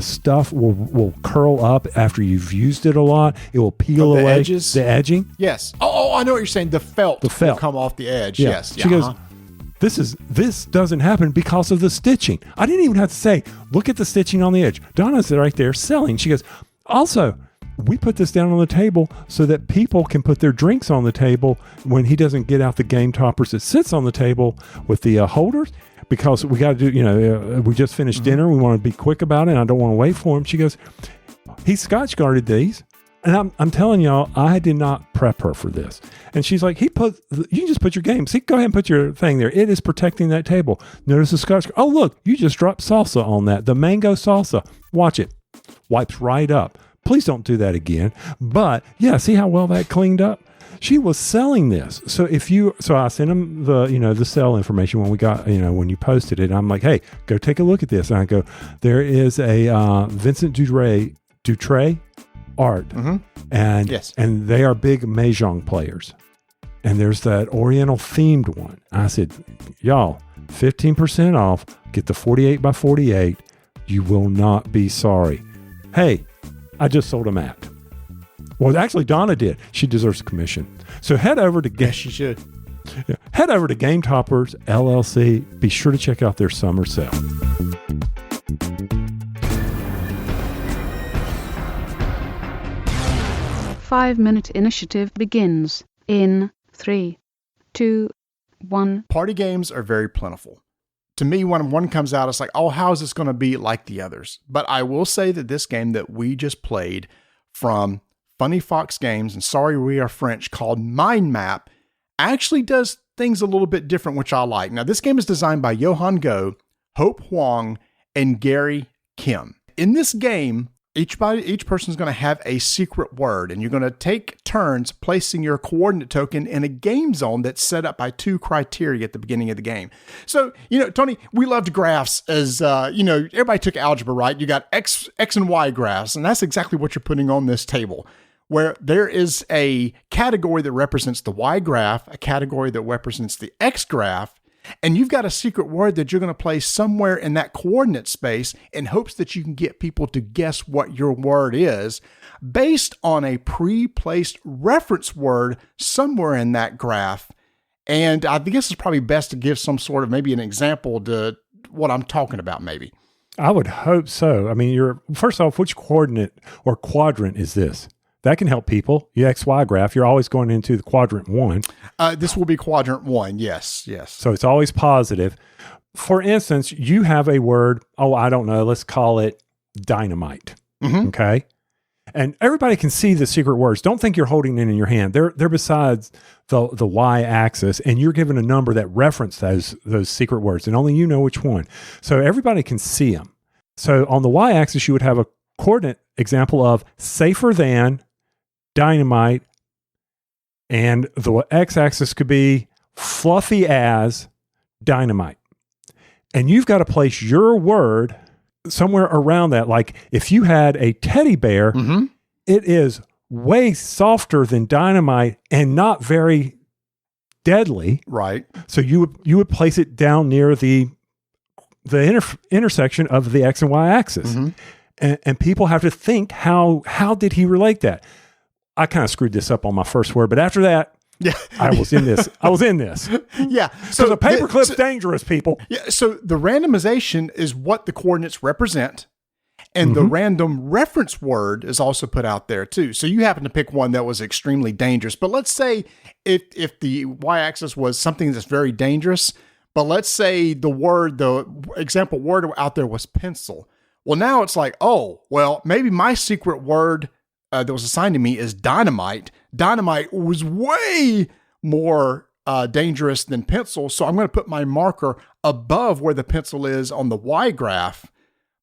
stuff will curl up after you've used it a lot. It will peel away. Edges? The edging? Yes. Oh, I know what you're saying. The felt will come off the edge. Yeah. Yes. She goes, this doesn't happen because of the stitching. I didn't even have to say, look at the stitching on the edge. Donna's right there selling. She goes, also, we put this down on the table so that people can put their drinks on the table when he doesn't get out the Gametoppers that sits on the table with the holders, because we got to do, we just finished dinner. We want to be quick about it. And I don't want to wait for him. She goes, he Scotch guarded these. And I'm telling y'all, I did not prep her for this. And she's like, you can just put your game. See, go ahead and put your thing there. It is protecting that table. Notice the Scotch. Oh, look, you just dropped salsa on that. The mango salsa. Watch it. Wipes right up. Please don't do that again. But yeah, see how well that cleaned up? She was selling this. So I sent him the sell information when we got, when you posted it. I'm like, hey, go take a look at this. And I go, there is a Vincent Dutray art. And they are big Mahjong players. And there's that Oriental themed one. I said, y'all, 15% off. Get the 48 by 48. You will not be sorry. Hey, I just sold a mat. Well, actually, Donna did. She deserves a commission. So head over to yes, she should. Head over to Gametoppers LLC. Be sure to check out their summer sale. Five-minute initiative begins in 3, 2, 1. Party games are very plentiful. To me, when one comes out, it's like, oh, how is this going to be like the others? But I will say that this game that we just played from Funny Fox Games, and sorry we are French, called Mind Map, actually does things a little bit different, which I like. Now, this game is designed by Johan Go, Hope Huang, and Gary Kim. In this game, each person is going to have a secret word, and you're going to take turns placing your coordinate token in a game zone that's set up by 2 criteria at the beginning of the game. So, Tony, we loved graphs as, everybody took algebra, right? You got X and Y graphs, and that's exactly what you're putting on this table, where there is a category that represents the Y graph, a category that represents the X graph, and you've got a secret word that you're going to place somewhere in that coordinate space in hopes that you can get people to guess what your word is based on a pre-placed reference word somewhere in that graph. And I guess it's probably best to give some sort of maybe an example to what I'm talking about maybe. I would hope so. I mean, first off, which coordinate or quadrant is this? That can help people. The XY graph, you're always going into the quadrant 1. This will be quadrant 1. Yes. So it's always positive. For instance, you have a word, I don't know, let's call it dynamite. Okay? And everybody can see the secret words. Don't think you're holding it in your hand. They're besides the y-axis, and you're given a number that reference those secret words, and only you know which one. So everybody can see them. So on the y-axis, you would have a coordinate example of safer than dynamite, and the x-axis could be fluffy as dynamite. And you've got to place your word somewhere around that. Like if you had a teddy bear, it is way softer than dynamite and not very deadly. Right. So you would place it down near the intersection of the X and Y axis. And people have to think, how did he relate that? I kind of screwed this up on my first word, but after that, I was in this. Yeah. So the paperclip's dangerous, people. Yeah. So the randomization is what the coordinates represent. And the random reference word is also put out there too. So you happen to pick one that was extremely dangerous. But let's say if the y-axis was something that's very dangerous, but let's say the example word out there was pencil. Well, now it's like, maybe my secret word that was assigned to me is dynamite. Dynamite was way more dangerous than pencil. So I'm going to put my marker above where the pencil is on the Y graph,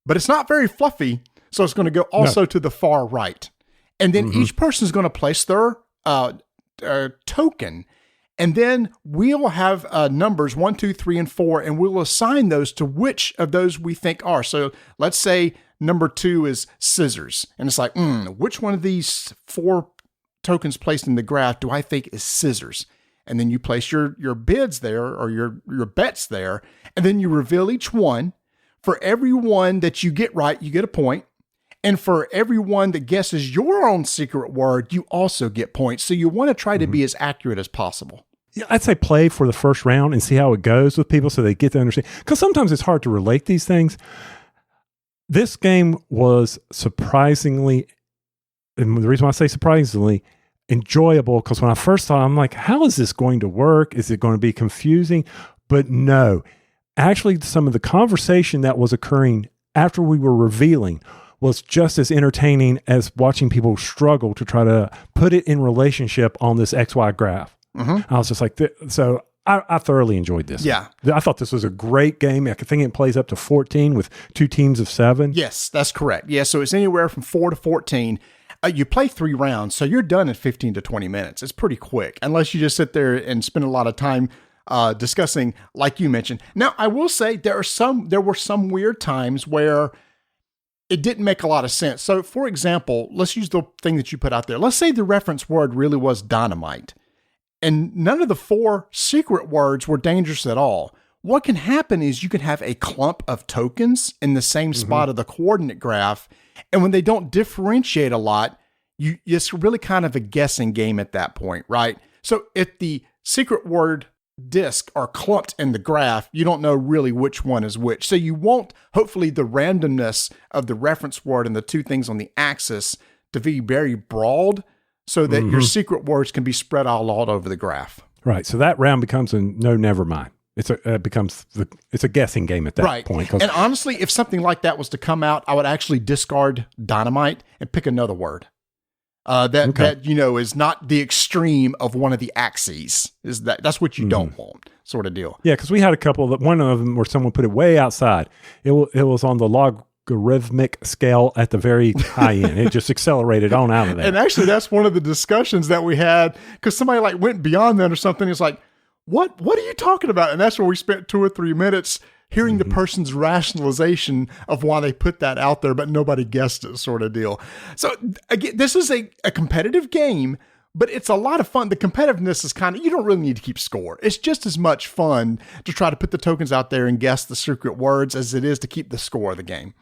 but it's not very fluffy. So it's going to go also to the far right. And then each person is going to place their token. And then we'll have numbers 1, 2, 3, and 4, and we'll assign those to which of those we think are. So let's say number 2 is scissors. And it's like, which one of these 4 tokens placed in the graph do I think is scissors? And then you place your bids there or your bets there, and then you reveal each one. For every one that you get right, you get a point. And for everyone that guesses your own secret word, you also get points. So you want to try to be as accurate as possible. Yeah, I'd say play for the first round and see how it goes with people so they get to understand. Because sometimes it's hard to relate these things. This game was surprisingly and the reason why I say surprisingly, enjoyable, because when I first thought, I'm like, how is this going to work? Is it going to be confusing? But no, actually, some of the conversation that was occurring after we were revealing was just as entertaining as watching people struggle to try to put it in relationship on this XY graph. I was just like, so I thoroughly enjoyed this. Yeah. I thought this was a great game. I think it plays up to 14 with 2 teams of 7. Yes, that's correct. Yeah, so it's anywhere from 4 to 14. You play 3 rounds, so you're done in 15 to 20 minutes. It's pretty quick, unless you just sit there and spend a lot of time discussing, like you mentioned. Now, I will say there were some weird times where it didn't make a lot of sense. So, for example, let's use the thing that you put out there. Let's say the reference word really was dynamite, and none of the 4 secret words were dangerous at all. What can happen is you can have a clump of tokens in the same spot of the coordinate graph, and when they don't differentiate a lot, it's really kind of a guessing game at that point, right? So if the secret word disk are clumped in the graph, you don't know really which one is which. So you want, hopefully, the randomness of the reference word and the 2 things on the axis to be very broad so that your secret words can be spread all over the graph. Right. So that round becomes a no, never mind. It's a guessing game at that point. And honestly, if something like that was to come out, I would actually discard dynamite and pick another word. That is not the extreme of one of the axes. That's what you don't want, sort of deal. Yeah, because we had a couple that one of them where someone put it way outside. It was on the logarithmic scale at the very high end. It just accelerated on out of there. And actually, that's one of the discussions that we had, because somebody went beyond that or something. It's like, what are you talking about? And that's where we spent 2 or 3 minutes hearing the person's rationalization of why they put that out there, but nobody guessed it, sort of deal. So again, this is a competitive game, but it's a lot of fun. The competitiveness is you don't really need to keep score. It's just as much fun to try to put the tokens out there and guess the secret words as it is to keep the score of the game.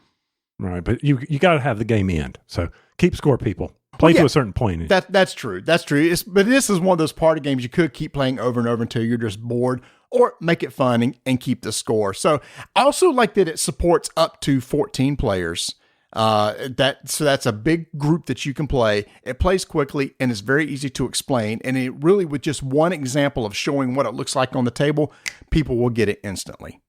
Right, but you got to have the game end. So keep score, people. Play to a certain point. That's true. That's true. But this is one of those party games you could keep playing over and over until you're just bored, or make it fun and keep the score. So I also like that it supports up to 14 players. So that's a big group that you can play. It plays quickly and is very easy to explain. And it really, with just one example of showing what it looks like on the table, people will get it instantly.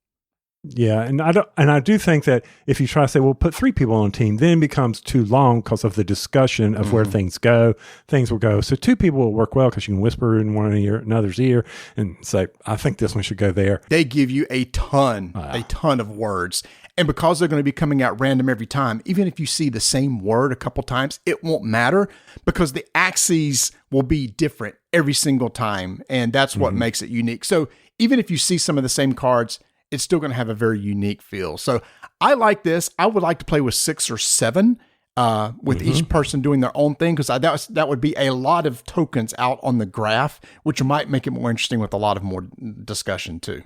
Yeah, and I do think that if you try to say, well, put 3 people on a team, then it becomes too long because of the discussion of where things go. Things will go. So 2 people will work well because you can whisper in another's ear and say, I think this one should go there. They give you a ton of words. And because they're going to be coming out random every time, even if you see the same word a couple times, it won't matter because the axes will be different every single time. And that's what makes it unique. So even if you see some of the same cards, it's still going to have a very unique feel. So I like this. I would like to play with 6 or 7 with each person doing their own thing, because that would be a lot of tokens out on the graph, which might make it more interesting with a lot of more discussion too.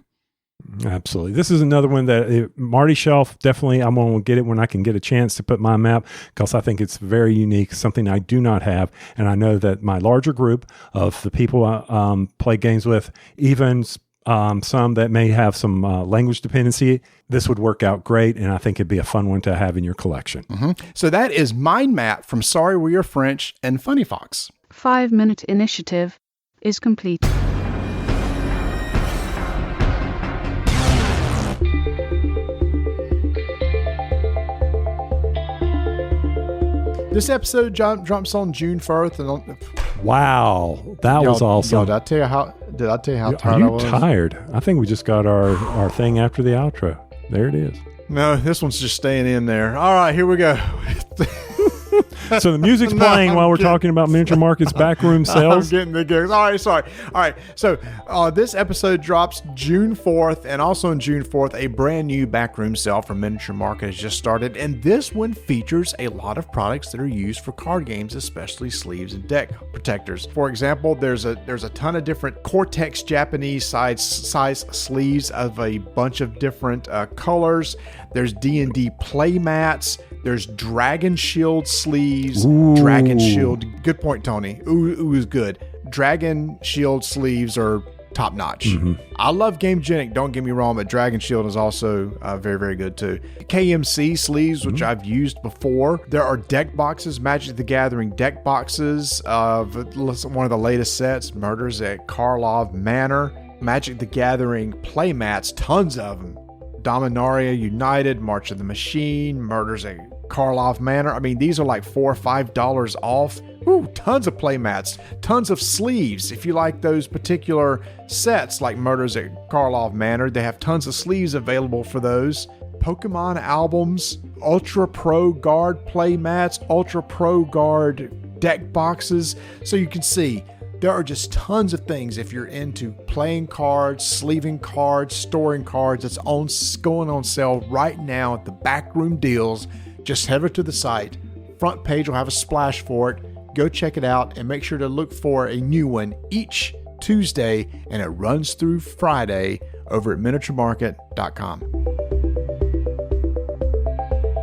Absolutely. This is another one that Marty Shelf, definitely I'm going to get it when I can get a chance to put my map, because I think it's very unique, something I do not have. And I know that my larger group of the people I play games with, even some that may have some language dependency, this would work out great, and I think it'd be a fun one to have in your collection. So that is Mind Map from Sorry We Are French and Funny Fox. 5-minute initiative is complete. This episode drops on June 1st. And wow, that was awesome. Did I tell you how tired I was? Are you tired? I think we just got our thing after the outro. There it is. No, this one's just staying in there. All right, here we go. So the music's playing while we're talking about Miniature Market's backroom sales. I'm getting the gigs. All right, sorry. All right, so this episode drops June 4th, and also on June 4th, a brand new backroom sale for Miniature Market has just started, and this one features a lot of products that are used for card games, especially sleeves and deck protectors. For example, there's a ton of different Cortex Japanese size sleeves of a bunch of different colors. There's D&D play mats. There's Dragon Shield sleeves. Ooh. Dragon Shield. Good point, Tony. Ooh is good. Dragon Shield sleeves are top notch. I love Gamegenic, don't get me wrong, but Dragon Shield is also very, very good too. KMC sleeves, which I've used before. There are deck boxes, Magic the Gathering deck boxes of one of the latest sets, Murders at Karlov Manor. Magic the Gathering playmats, tons of them. Dominaria United, March of the Machine, Murders at Karlov Manor. I mean, these are like $4 or $5 off. Ooh, tons of playmats, tons of sleeves. If you like those particular sets like Murders at Karlov Manor, they have tons of sleeves available for those. Pokemon albums, Ultra Pro Guard playmats, Ultra Pro Guard deck boxes. So you can see there are just tons of things if you're into playing cards, sleeving cards, storing cards. It's going on sale right now at the Backroom Deals. Just head over to the site. Front page will have a splash for it. Go check it out and make sure to look for a new one each Tuesday, and it runs through Friday over at miniaturemarket.com.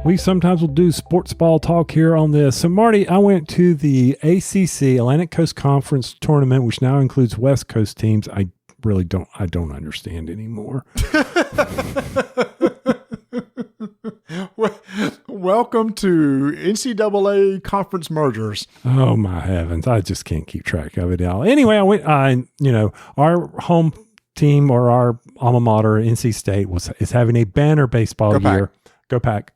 We sometimes will do sports ball talk here on this. So, Marty, I went to the ACC, Atlantic Coast Conference tournament, which now includes West Coast teams. I don't understand anymore. Welcome to NCAA conference mergers. Oh my heavens. I just can't keep track of it all. Anyway, our home team or our alma mater, NC State, is having a banner baseball year. Go Pack.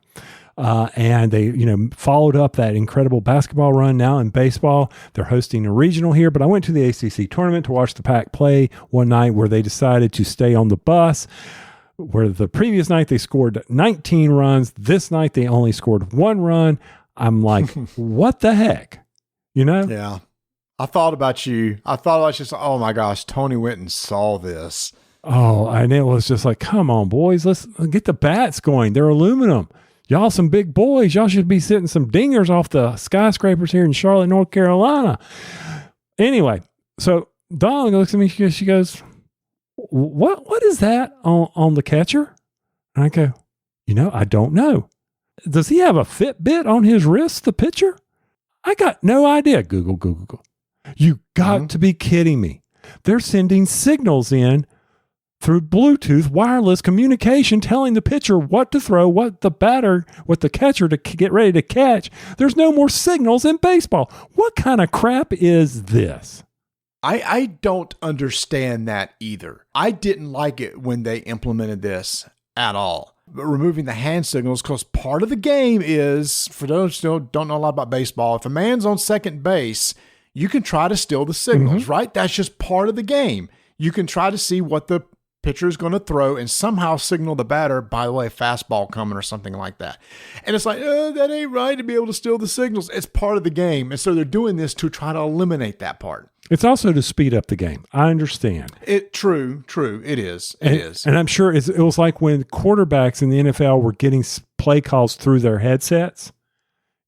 And they, followed up that incredible basketball run. Now in baseball, they're hosting a regional here, but I went to the ACC tournament to watch the Pack play one night where they decided to stay on the bus, where the previous night they scored 19 runs. This night they only scored 1 run. I'm like, what the heck? Yeah. I thought about you. Oh my gosh, Tony went and saw this. Oh, and it was just like, come on, boys, let's get the bats going. They're aluminum. Y'all some big boys. Y'all should be sitting some dingers off the skyscrapers here in Charlotte, North Carolina. Anyway, so Dawn looks at me. She goes, what is that on the catcher? And I go, I don't know. Does he have a Fitbit on his wrist, the pitcher? I got no idea. Google. You got to be kidding me. They're sending signals in through Bluetooth wireless communication telling the pitcher what to throw, what the catcher to get ready to catch. There's no more signals in baseball. What kind of crap is this? I don't understand that either. I didn't like it when they implemented this at all. But removing the hand signals, because part of the game is, for those who don't know a lot about baseball, if a man's on second base, you can try to steal the signals, right? That's just part of the game. You can try to see what the pitcher is going to throw and somehow signal the batter, by the way, fastball coming or something like that. And it's like, that ain't right to be able to steal the signals. It's part of the game. And so they're doing this to try to eliminate that part. It's also to speed up the game. I understand. True. It is. And I'm sure it was like when quarterbacks in the NFL were getting play calls through their headsets.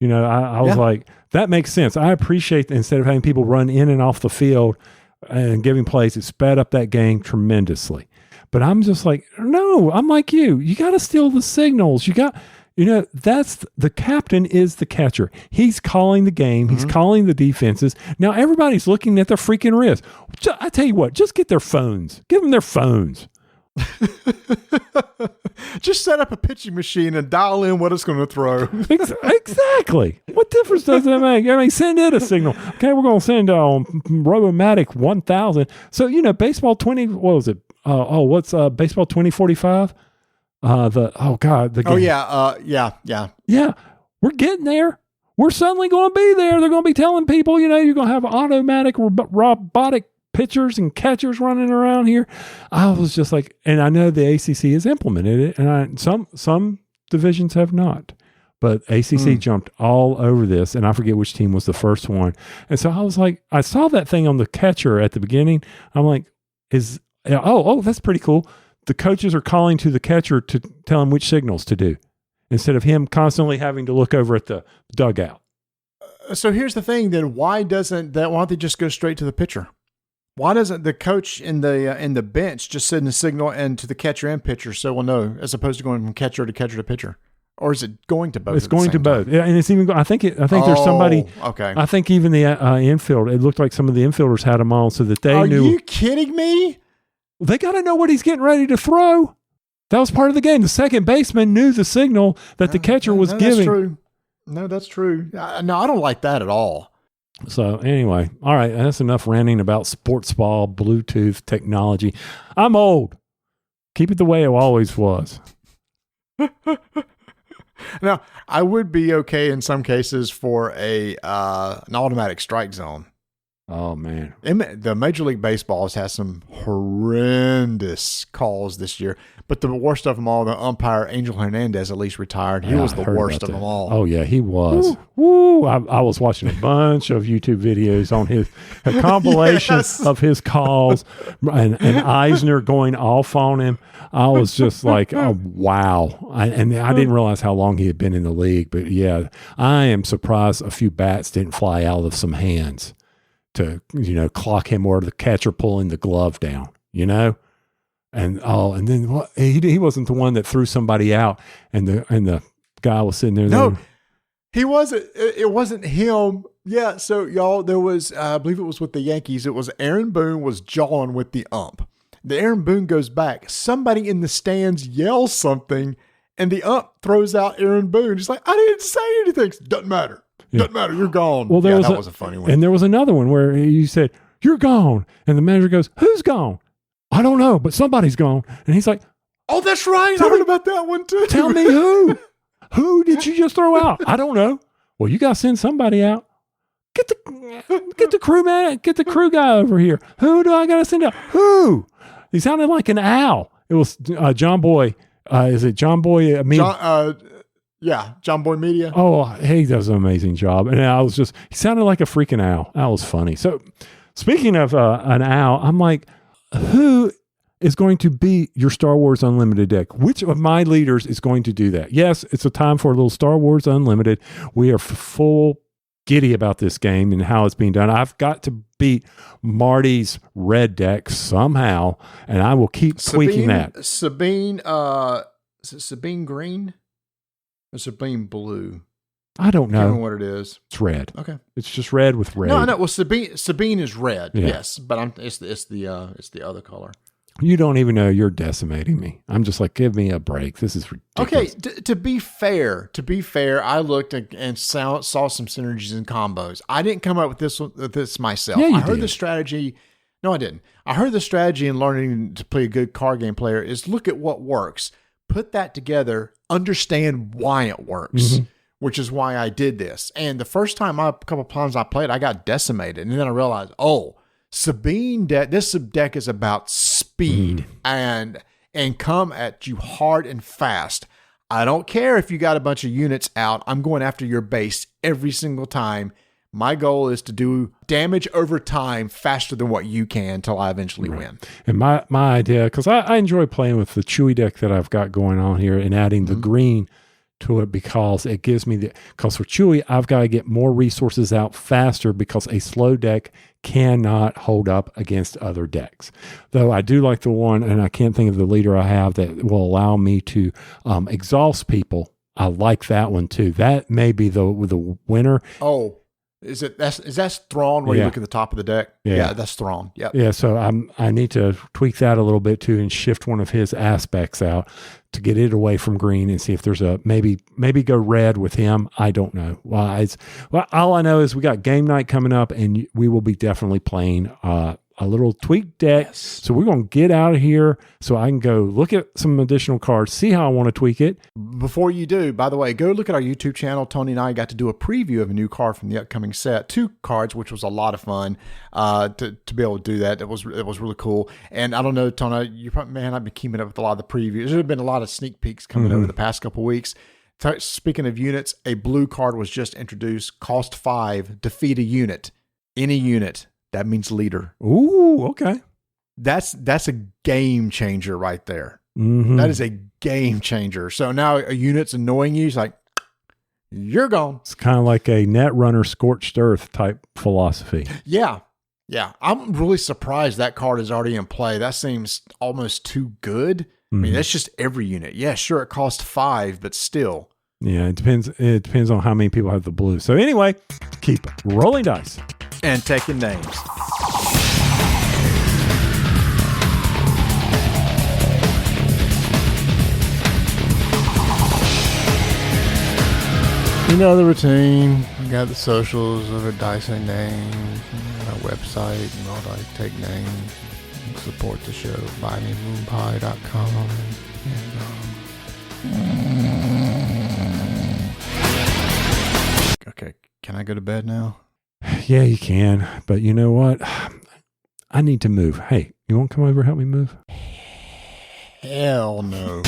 I was like, that makes sense. I appreciate that instead of having people run in and off the field and giving plays, it sped up that game tremendously. But I'm just like, no, I'm like you. You got to steal the signals. That's the captain is the catcher. He's calling the game. He's calling the defenses. Now everybody's looking at their freaking wrist. I tell you what, just get their phones. Give them their phones. Just set up a pitching machine and dial in what it's going to throw. Exactly. What difference does that make? I mean, send it a signal. Okay, we're going to send Robomatic 1000. So, baseball 20, what was it? What's baseball 2045? The game. Yeah. We're getting there. We're suddenly going to be there. They're going to be telling people, you're going to have automatic robotic pitchers and catchers running around here. I was just like, and I know the ACC has implemented it, and some divisions have not, but ACC jumped all over this, and I forget which team was the first one. And so I was like, I saw that thing on the catcher at the beginning. I'm like, that's pretty cool. The coaches are calling to the catcher to tell him which signals to do instead of him constantly having to look over at the dugout. So here's the thing then, why don't they just go straight to the pitcher? Why doesn't the coach in the bench just send a signal and to the catcher and pitcher so we'll know, as opposed to going from catcher to pitcher? Or is it going to both? It's going to both. Yeah, and it's even. I think there's somebody. Okay. I think even the infield. It looked like some of the infielders had them on so that they knew. Are you kidding me? They got to know what he's getting ready to throw. That was part of the game. The second baseman knew the signal that the catcher was giving. That's true. No, that's true. No, I don't like that at all. So anyway, all right, that's enough ranting about sports ball, Bluetooth technology. I'm old. Keep it the way it always was. Now, I would be okay in some cases for an automatic strike zone. Oh, man. The Major League Baseball has had some horrendous calls this year, but the worst of them all, the umpire, Angel Hernandez, at least retired. He was the worst of them all. Oh, yeah, he was. Woo! I was watching a bunch of YouTube videos on a compilation of his calls and Eisner going off on him. I was just like, oh, wow. I didn't realize how long he had been in the league, but yeah, I am surprised a few bats didn't fly out of some hands to, clock him or the catcher pulling the glove down, And then he wasn't the one that threw somebody out and the guy was sitting there. No, he wasn't. It wasn't him. Yeah. So y'all, there was, I believe it was with the Yankees. It was Aaron Boone was jawing with the ump. The Aaron Boone goes back. Somebody in the stands yells something and the ump throws out Aaron Boone. He's like, I didn't say anything. Doesn't matter. Doesn't matter. You're gone. Well, that was a funny one. And there was another one where you said, you're gone. And the manager goes, who's gone? I don't know, but somebody's gone. And he's like, oh, that's right. I heard about that one too. Tell me who. Who did you just throw out? I don't know. Well, you got to send somebody out. Get the crew man. Get the crew guy over here. Who do I got to send out? Who? He sounded like an owl. It was John Boy. Is it John Boy? John Boy Media. Oh, he does an amazing job. And he sounded like a freaking owl. That was funny. So speaking of an owl, I'm like, who is going to be your Star Wars Unlimited deck? Which of my leaders is going to do that? Yes, it's a time for a little Star Wars Unlimited. We are full giddy about this game and how it's being done. I've got to beat Marty's red deck somehow, and I will keep tweaking that. Sabine, is it Sabine Green or Sabine Blue? I don't know. I don't know what it is. It's red. Okay, it's just red with red. No. Well, Sabine is red. Yeah. Yes, but it's the other color. You don't even know you're decimating me. I'm just like, give me a break. This is ridiculous. Okay, to be fair, I looked and saw some synergies and combos. I didn't come up with this myself. Yeah, I heard the strategy. No, I didn't. I heard the strategy in learning to play a good card game player is look at what works, put that together, understand why it works, which is why I did this. And the first time, a couple of times I played, I got decimated. And then I realized, Sabine deck, this deck is about speed and come at you hard and fast. I don't care if you got a bunch of units out. I'm going after your base every single time. My goal is to do damage over time faster than what you can until I eventually win. And my idea, because I enjoy playing with the Chewy deck that I've got going on here and adding the green to it because it gives me because for Chewy, I've got to get more resources out faster because a slow deck cannot hold up against other decks. Though I do like the one, and I can't think of the leader I have that will allow me to exhaust people. I like that one too. That may be the winner. Oh, is that Thrawn where you look at the top of the deck? Yeah, that's Thrawn. Yep. Yeah, so I need to tweak that a little bit too and shift one of his aspects out to get it away from green and see if there's a maybe go red with him. I don't know. Well, all I know is we got game night coming up and we will be definitely playing a little tweaked deck. Yes. So we're going to get out of here so I can go look at some additional cards, see how I want to tweak it. Before you do, by the way, go look at our YouTube channel. Tony and I got to do a preview of a new card from the upcoming set, 2 cards, which was a lot of fun to be able to do that. It was really cool. And I don't know, Tony, you probably may not be keeping up with a lot of the previews. There have been a lot of sneak peeks coming over the past couple of weeks. Speaking of units, a blue card was just introduced, cost 5, defeat a unit, any unit. That means leader. Ooh, okay. That's a game changer right there. Mm-hmm. That is a game changer. So now a unit's annoying you. It's like, you're gone. It's kind of like a Netrunner scorched earth type philosophy. Yeah. I'm really surprised that card is already in play. That seems almost too good. I mean, that's just every unit. Yeah, sure, it costs 5, but still. Yeah, it depends. It depends on how many people have the blue. So anyway, keep rolling dice. And taking names. You know the routine. We got the socials over at Dice and Names, our website, and all that. Take names, support the show. BuyMeMoonPie.com. Okay, can I go to bed now? Yeah, you can. But you know what? I need to move. Hey, you want to come over and help me move? Hell no.